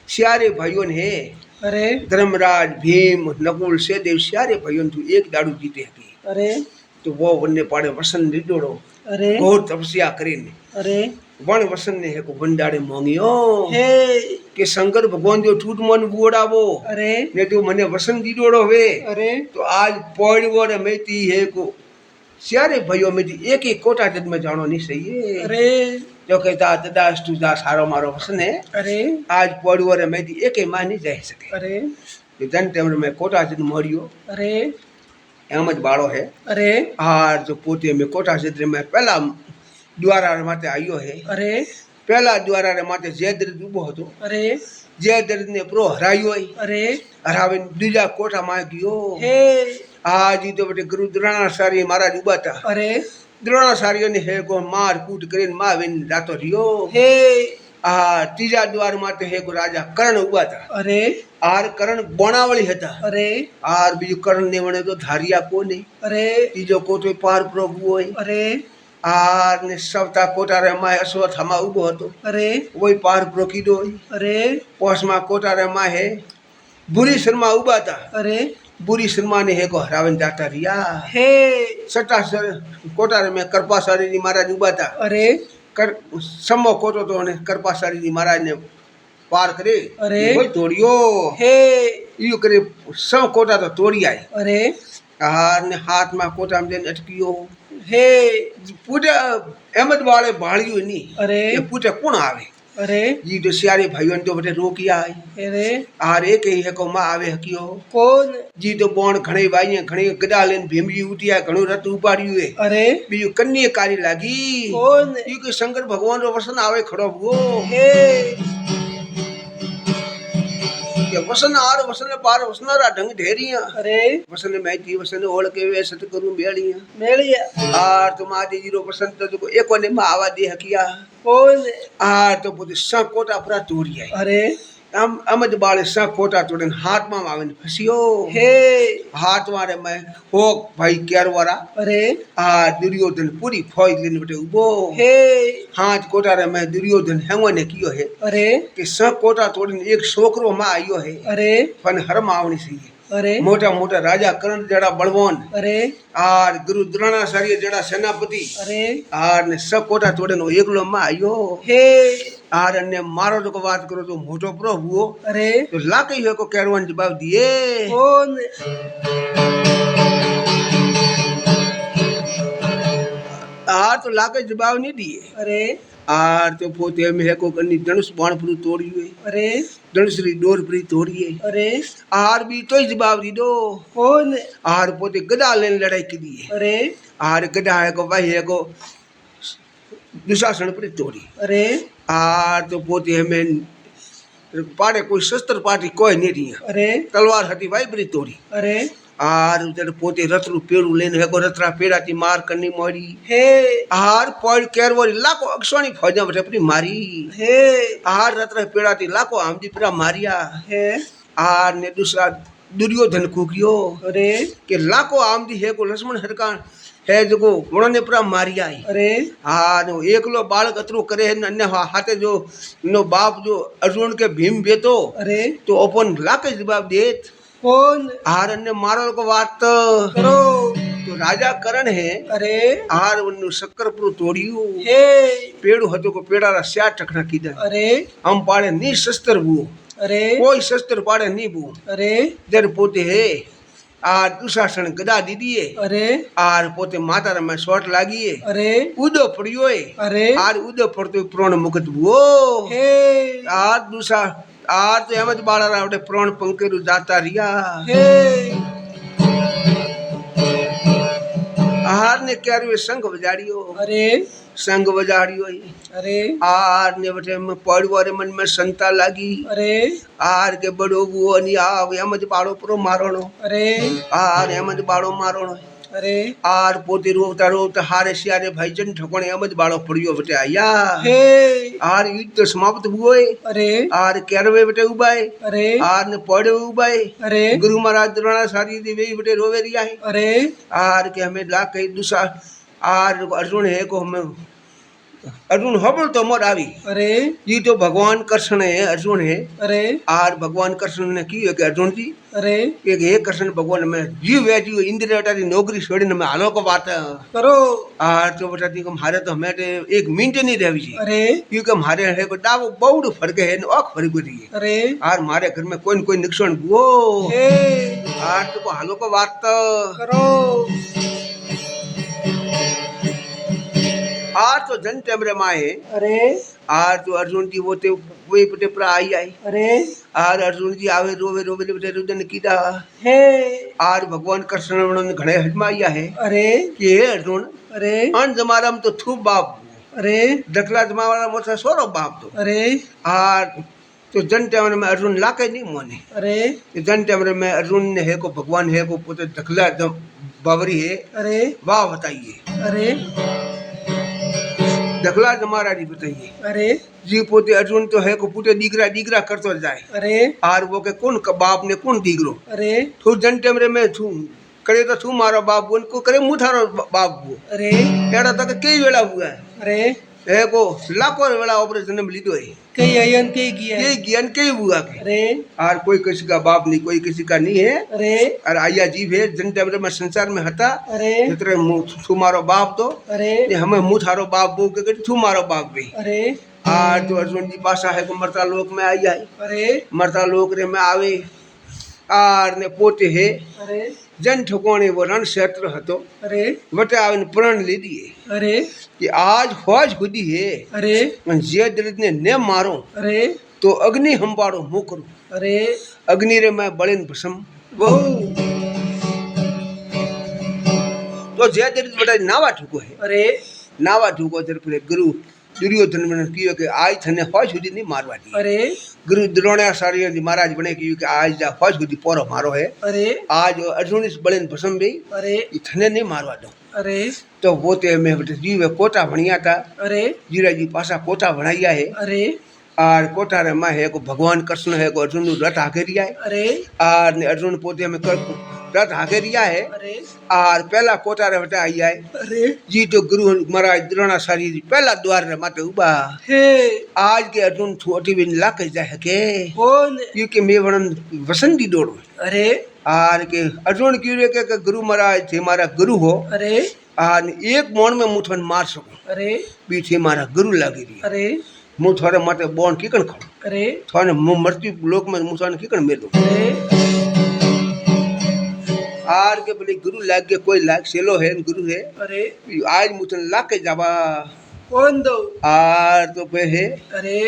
श्यारे भाइयों ने अरे धर्मराज भीम नकुल सहदेव श्यारे भाइयों ने थू एक दाड़ू जीते है के अरे तो वो वन्ने पाड़े वसन निडोड़ो अरे घोर तपस्या करीने अरे वण वसन ने है को बंडाड़े मोंगियो हे के शंकर भगवान जो टूट मन बुड़ावो अरे ने तो मने वसन दीडोड़ो वे अरे तो आज पड़वो रे मेती है को श्यारे भाइयों में एक एक कोटा जद में जानो नहीं सही है अरे जो कहता दास तू दास हारो मारो वसन है अरे आज पड़ुआ रे मैं एक मां नहीं जाई सके अरे जन टेम में कोटा जन मरियो अरे एम ज बाड़ो है अरे आर जो पोते में कोटा क्षेत्र में पहला द्वारा रे माते आयो है अरे पहला द्वारा रे माते जयद्रथ उबो हतो अरे जयद्रथ ने प्रो हरायो है अरे हरावे दूजा कोटा में गयो हे आज ही तो बेटे गुरु द्रोणाचार्य महाराज उबा था अरे द्रोणाचार्य ने है को मार कूट करीन माविन रातो रियो हे आ तीजा द्वार माते है को राजा कर्ण उबा था अरे आर कर्ण बोणावली हता अरे आर बीजू कर्ण ने वणे तो धारिया कोने अरे तीजो कोटो पार प्रभु होय अरे आर ने सवता कोटारे माहे अश्वत्थामा उभो હતો अरे वही पार प्रोकीडो अरे पोसमा कोटारे माहे बुरी शर्मा उभा था अरे बुरी शर्मा ने हेको हरावन जाता रिया हे सटा सर कोटारे में कृपासारी जी महाराज उभा था अरे कर समो कोटो तो ने कृपासारी जी महाराज ने पार करे अरे वही तोड़ियो हे यो करे सब कोटा तो तोड़ी आई अरे आर ने हाथ में कोटा में अटकियो हे पूरे अहमद वाले भाड़ियो नहीं अरे ये पूछे कौन आवे अरे जी तो सियारे भाइयों तो बटे रोकी आई अरे आर एक ही है को मां आवे हकियो कौन जी तो बोन घणे भाई घणे गदा लेन भीमजी उठिया घणो रत उपाड़ियो है अरे बीजू कन्या कारी लागी कौन यू के शंकर भगवान रो वसन आवे खड़ो हुओ हे ये वसन आर वसन पार वसनारा ढंग ढेरिया अरे वसन मैती वसन ओळ के वे सत करू बेड़िया मेलिया आर तुम आदि जीरो वसंत तो एको ने मां आवा दे हकिया कौन आर तो बुध सा कोटा पूरा तोड़ी आई अरे हम अमद बाले सा कोटा तोड़न हाथ में आवन फसियो हे हाथ वारे में हो भाई केर वारा अरे आ दुर्योधन पूरी फौज लेने बटे उबो हे हाथ कोटा रे में दुर्योधन हेंगो ने कियो है अरे कि सा कोटा तोड़न एक छोकरो में आयो है अरे पण हरम आवनी सी अरे मोटा मोटा राजा कर्ण जड़ा बलवान अरे आर गुरु द्रोणाचार्य जड़ा सेनापति अरे आर ने सब कोटा तोड़न एकलो में आयो हे आर ने मारो जो बात करो तो मोटो प्रो हुओ अरे तो लाकई है को कैरवन जवाब दिए कौन आर तो लाके जवाब नहीं दिए अरे आर तो पोते में है को कन्नी धनुष बाण पुरु तोड़ियो अरे धनुष री डोर पुरी तोड़िए अरे आर भी तो जवाब दी दो कौन आर पोते गदा लेन लड़ाई की दिए अरे आर गदा है को भाई है को दुशासन पुरी तोड़ी अरे आर तो पोते में पाड़े कोई शस्त्र पार्टी कोई नहीं दिया अरे तलवार हती भाई पुरी तोड़ी अरे आर उधर पोते रतरू पेड़ू लेने है को रतरा पेड़ा ती मार करनी मोड़ी हे आर पॉइंट केरवरी लाखो अक्षोनी फौजा बटे अपनी मारी हे आर रतरा पेड़ा ती लाखो आमदी पूरा मारिया हे आर ने दूसरा दुर्योधन कुकियो अरे के लाखो आमदी है को लक्ष्मण हरकान है जो उन्होंने पूरा मारिया आई अरे आर एकलो बालक अतरो करे है अन्य हाथे जो नो बाप जो अर्जुन के भीम बेतो अरे तो अपन लाके जवाब देत कौन आर अन्य मारो को बात करो तो राजा करण है अरे आर उन्नु शक्कर पुरु तोड़ियो हे पेड़ू हतो को पेड़ा रा स्या टकना कीदा अरे हम पाड़े नी शस्त्र बू अरे कोई शस्त्र पाड़े नी बू अरे जर पोते है आर दुशासन गदा दीदी है अरे आर पोते माता में शॉट लागी है अरे उदो पड़ियो है अरे आर उदो पड़तो प्राण मुकत वो हे आर दूसरा आर तो अहमद बाड़ा रावटे प्राण पंकेरु जाता रिया हे आर ने क्यारे संग बजाड़ियो अरे संग बजाड़ियो अरे आर ने बटे में पड़वारे मन में संता लागी अरे आर के बड़ो वो नि आव अहमद बाड़ो प्रो मारोणो अरे आर अहमद बाड़ो मारोणो अरे आर पोते रोता रोता हारे सियारे भाई जन ठकोने अहमद बाड़ो पड़ियो बटे आया हे आर युद्ध तो समाप्त हुए अरे आर कैरवे बटे उबाए अरे आर ने पड़े उबाए अरे गुरु महाराज द्रोणाचार्य जी वे बटे रोवे रिया है अरे आर के हमें ला के दूसरा आर अर्जुन है को हमें अर्जुन हबल तो मोर आवी अरे ये तो भगवान कृष्ण है अर्जुन है अरे आर भगवान कृष्ण ने की है कि अर्जुन जी अरे एक हे कृष्ण भगवान में जीव है जीव इंद्र बेटा दी नौकरी छोड़ने में हालो को बात है करो आर तो बेटा दी हमारे तो हमें एक मिनट नहीं रही जी अरे क्योंकि हमारे है को डाव बहुत फर्क है आँख फर्क हो रही है अरे आर हमारे घर में कोई न कोई नुकसान हुओ हे आर तो हालो को बात करो आर तो जन टेमरे माए अरे आर तो अर्जुन जी वो ते वही पटे पर आई आई अरे आर अर्जुन जी आवे रोवे रोवे बटे रुदन कीदा हे आर भगवान कृष्ण उन्होंने घणे हजमाया है अरे कि हे अर्जुन अरे अन जमारा में तो खूब बाप अरे दखला जमारा में सोरो बाप तो अरे आर तो जन टेमरे में अर्जुन लाके नहीं मोने अरे जन टेमरे में अर्जुन ने है को भगवान है को पुत्र दखला बाबरी है अरे वाह बताइए अरे दखला जमारा जी बताइए अरे जी पोते अर्जुन तो है को पुटे दीगरा दीगरा करतो जाए अरे आर वो के कौन बाप ने कौन दीगरो अरे तो जन टेमरे में थू करे तो तू मारो बाप उनको करे मुँह थारो बाप वो अरे एड़ा तक कई वेला हुआ है अरे है को लाखों वेला ऑपरेशन में लीधो है कई अयन कई गया ये ज्ञान कई हुआ के अरे और कोई किसी का बाप नहीं कोई किसी का नहीं है अरे और आया जीव है जन टाइम में संसार में हता अरे जितने तू मारो बाप तो अरे ये हमें मुँह थारो बाप वो के तू मारो बाप भी अरे आज तो अर्जुन जी पासा है को मरता लोक में आई है अरे मरता लोक रे में आवे आर ने पोते है अरे जन ठकोणे वो रण क्षेत्र हतो अरे वटे आवन प्रण ले दिए अरे कि आज फौज खुदी है अरे जे दलित ने न मारो अरे तो अग्नि हंबाड़ो मोकरो अरे अग्नि रे मैं बलिन भस्म वो तो जे दलित बड़ा नावा ठुको है अरे नावा ठुको जर फिर गुरु दुर्योधन ने कियो कि आज थने फौज खुदी नहीं मारवा दी अरे गुरु द्रोणाचार्य जी महाराज बने कियो कि आज जा फौज खुदी पोरो मारो है अरे आज अर्जुन इस बलिन भस्म भी अरे थने नहीं मारवा दो अरे तो वो ते में जीव कोटा भणिया था अरे जीरा जी पासा कोटा भणाइया है अरे और कोटा रे में है को भगवान कृष्ण है को अर्जुन रथ हाके रिया है अरे और ने अर्जुन पोते में रथ हाके रिया है अरे और पहला कोटा रे बटा आया है अरे जी तो गुरु महाराज द्रोणाचार्य जी पहला द्वार रे माते उबा हे आज के अर्जुन छोटी बिन लाख जाए के कौन क्योंकि मैं वरन वसंती दौड़ो अरे और के अर्जुन क्यों के गुरु महाराज थे हमारा गुरु हो अरे और एक मोन में मुठन मार सको अरे बीच हमारा गुरु लगी रही अरे मुँह थोड़े माते बोन कीकण खड़ो अरे थोड़े मृत्यु लोक में मुँह थोड़े कीकण मेलो अरे आर के बोले गुरु लाग के कोई लाग सेलो है गुरु है अरे आज मुझे लाग के जावा कौन दो आर तो पे है अरे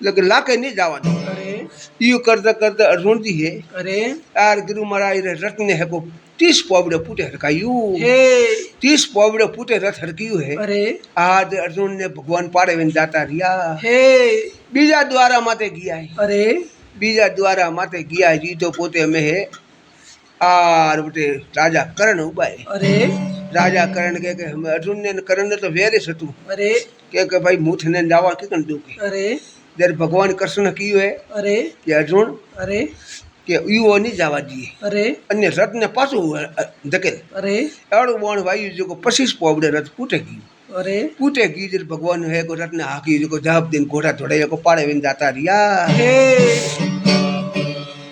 लेकिन लाग के नहीं जावा दो अरे यू करते करते अर्जुन जी है अरे आर गुरु महाराज रे रत्न है को 30 पौड़े पुटे हरकायू हे 30 पौड़े पुटे रथ हरकियू है अरे आज अर्जुन ने भगवान पाड़े में जाता रिया हे बीजा द्वारा माते गया है अरे बीजा द्वारा माते गया है जी तो पोते में है आर बटे राजा कर्ण उबा है अरे राजा कर्ण के हम अर्जुन ने कर्ण ने तो वेरे सतु अरे के भाई मुठ ने जावा के कन दू के अरे जर भगवान कृष्ण कियो है अरे कि अर्जुन अरे के युवा नहीं जावा दिए अरे अन्य रथ ने पासो धकेल अरे एड़ो बोन वायु जो को 25 पौड़े रथ फूटे गई अरे फूटे गई जर भगवान है को रथ ने हाकी जो को जब दिन घोड़ा थोड़े को पाड़े में जाता रिया हे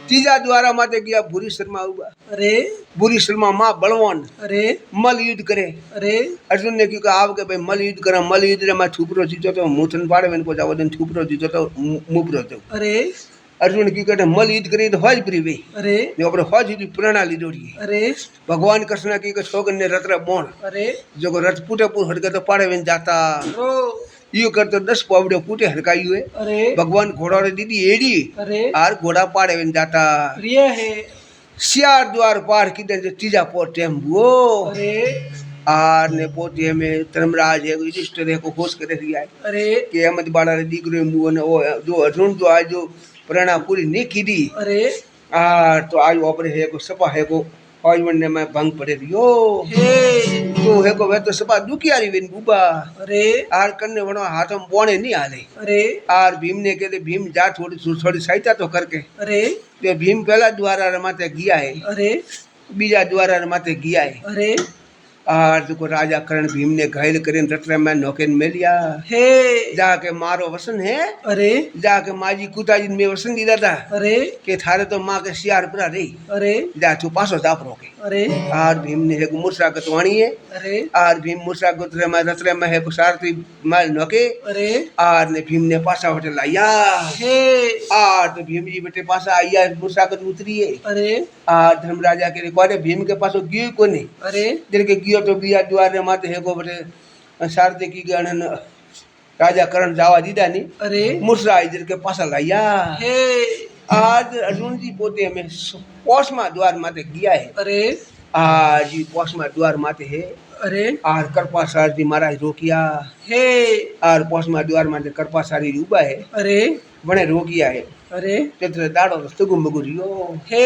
तीजा द्वारा माते गया बुरी शर्मा हुआ अरे बुरी शर्मा माँ बलवान अरे मल युद्ध करे अरे अर्जुन ने क्योंकि आप के भाई मल युद्ध करा मल युद्ध रे मैं छुपरो जीतो तो मुठन पाड़े में को जावो दिन छुपरो जीतो तो मुपरो तो अरे अर्जुन की कहते मल युद्ध करे तो हज प्रीवे अरे जो अपने हज युद्ध प्रणाली जोड़ी अरे भगवान कृष्ण की सोगन ने रथ बोन अरे जो रथ पुटे पुर हटके तो पाड़े में जाता रो यो करते 10 पौड़े पुटे हरकाई हुए अरे भगवान घोड़ा रे दीदी एड़ी अरे आर घोड़ा पाड़े में जाता प्रिय है सियार द्वार पार की दे तीजा पोर टेम वो अरे आर ने पोते में धर्मराज है युधिष्ठिर है को होश करे रिया है अरे कि अहमद बाड़ा रे दीकरो मुओ ने वो जो अर्जुन जो आज जो प्रणा पूरी नहीं की दी अरे आर तो आज ओपरे है को सपा है को आज ने मैं भंग पड़े रियो हे तो है को वे तो सपा दुखियारी वेन बुबा अरे आर करने वनो हाथ में बोने नहीं आले अरे आर भीम ने कहते भीम जा थोड़ी थोड़ी सहायता तो करके अरे तो भीम पहला द्वारा रमाते गया है अरे बीजा द्वारा रमाते गया है अरे आर को राजा करण भीम ने घायल करीन रत्र में नौकेन में लिया हे जाके मारो वसन है अरे जाके माजी कुताजी में वसन दी दादा अरे के थारे तो माँ के सियार पर रही अरे जा तू पासो जाप रोके अरे आर भीम ने एक मूर्छा गतवाणी है अरे आर भीम मूर्छा गुतरे में रत्र में है सारथी माल नौके अरे आर ने भीम ने पासा होटल लाया हे आर तो भीम जी बेटे पासा आया मूर्छा गत उतरी है अरे आर धर्मराजा के रिकॉर्ड भीम के पासो गियो कोने अरे जिनके गियो तो बिया द्वार माते है को बटे सारथी की गणन राजा करण जावा दीदा नहीं अरे मूर्छा इधर के पासा लाया हे आज अर्जुन जी पोते में पोषमा द्वार माते गया है अरे आज जी पोषमा द्वार माते है अरे आर करपा सार जी महाराज रोकिया हे आर पोषमा द्वार माते करपा सारी उबा है अरे बने रोकिया है अरे तेरे दाड़ो रस्तगु मगुरियो हे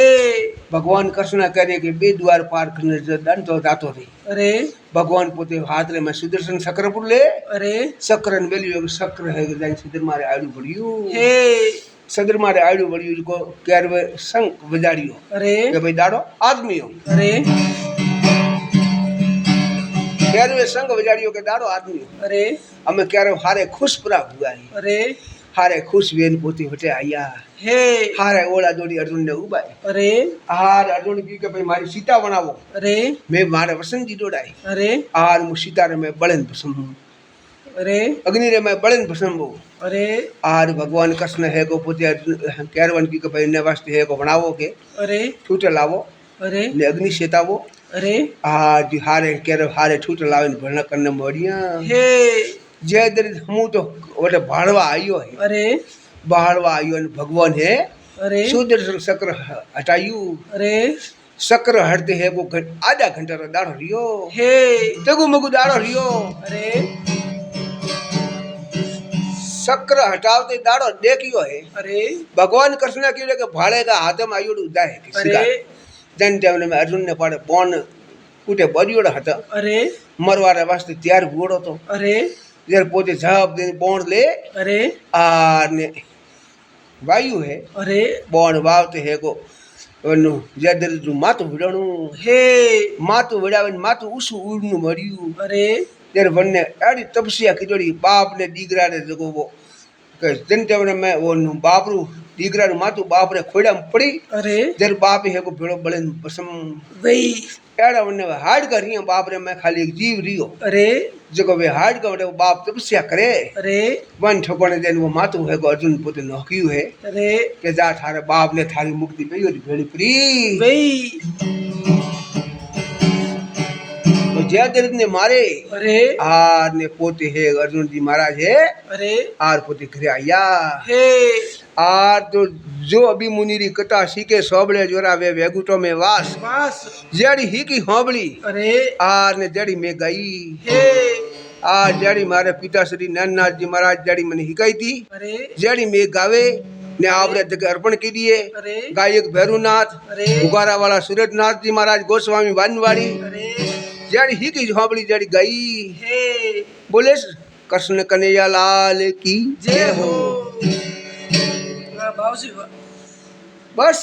भगवान कृष्ण करे के बे द्वार पार करने से दंड तो जातो रे अरे भगवान पोते हाथ रे में सुदर्शन चक्र पुर ले अरे चक्रन बेलियो चक्र है जाई सिद्धर मारे आड़ू पड़ियो हे સદર મારે આવ્યું વળ્યું કો ક્યારે શંખ વજાડ્યો અરે કે ભાઈ દાડો આદમીઓ અરે ક્યારે શંખ વજાડ્યો કે દાડો આદમીઓ અરે અમે ક્યારે હારે ખુશ પરા હુઆ અરે હારે ખુશ વેન પોતી વટે આયા હે હારે ઓલા દોડી અર્જુન ને ઉબાય અરે હાર અર્જુન કી કે ભાઈ મારી સીતા બનાવો અરે મેં મારે વસંતજી દોડાઈ અરે હાર હું સીતા રે मैं बड़न पसंद हूँ अरे अग्नि रे मैं बड़न पसंद हूँ अरे आर भगवान कृष्ण है को पोते कैरवन की के भाई ने वास्ते है को बनावो के अरे ठूटे लावो अरे ने अग्नि सेतावो अरे आज हारे केर हारे ठूटे लावे भरण करने मोड़िया हे जय दर हमू तो ओटे भाड़वा आयो है अरे भाड़वा आयो ने भगवान है अरे सुदर्शन चक्र हटायू अरे चक्र हटते है वो आधा घंटा रो दाड़ो रियो हे तगु मगु दाड़ो रियो अरे चक्र हटावते दाड़ो देखियो है अरे भगवान कृष्ण की के भाड़े का हाथ में आयोड़ उदाय है किसी का अरे जन टाइम में अर्जुन ने पाड़े बोन कूटे बरियोड़ा हता अरे मरवारे वास्ते तैयार घोड़ो तो अरे जर पोते झाप दे बोन ले अरे आ ने वायु है अरे बोन वावते है को ओनु जदर जो मातु विडणु हे मातु विडावे मातु उसु उड़नु मरियु अरे जर वन्ने आड़ी तपस्या कीजोड़ी बाप ने दीगरा ने जको वो के जन टाइम में ओनु बापरू दीगरा नु मातु बाप रे खोड़ा में पड़ी अरे जर बाप है को भेड़ो बड़न पसम वही एड़ा वन्ने हाड कर रही बाप रे मैं खाली एक जीव रियो अरे जको वे हाड का वो बाप तपस्या करे अरे वन ठोकने देन वो मातु है को अर्जुन पोते नोकियो है अरे के जा थारे बाप ने थारी मुक्ति पई और भेड़ी प्री वही तो जय दरित ने मारे अरे आर ने पोते है अर्जुन जी महाराज है अरे आर पोते घरे आया हे आर तो जो अभी मुनिरी कथा सीखे सोबड़े जोरा वे वेगुटो में वास बस जड़ी ही की होबड़ी अरे आर ने जड़ी में गई हे आ जड़ी मारे पिता श्री नंदनाथ जी महाराज जड़ी मने हिकाई थी अरे जड़ी में गावे ने आवरे जगह अर्पण की दिए अरे गायक भैरुनाथ अरे उगारा वाला सूरजनाथ जी महाराज गोस्वामी वानवाड़ी अरे जड़ी ही की झोपड़ी जड़ी गई हे बोले कृष्ण कन्हैया लाल की जय हो वाह बाबूजी वाह बस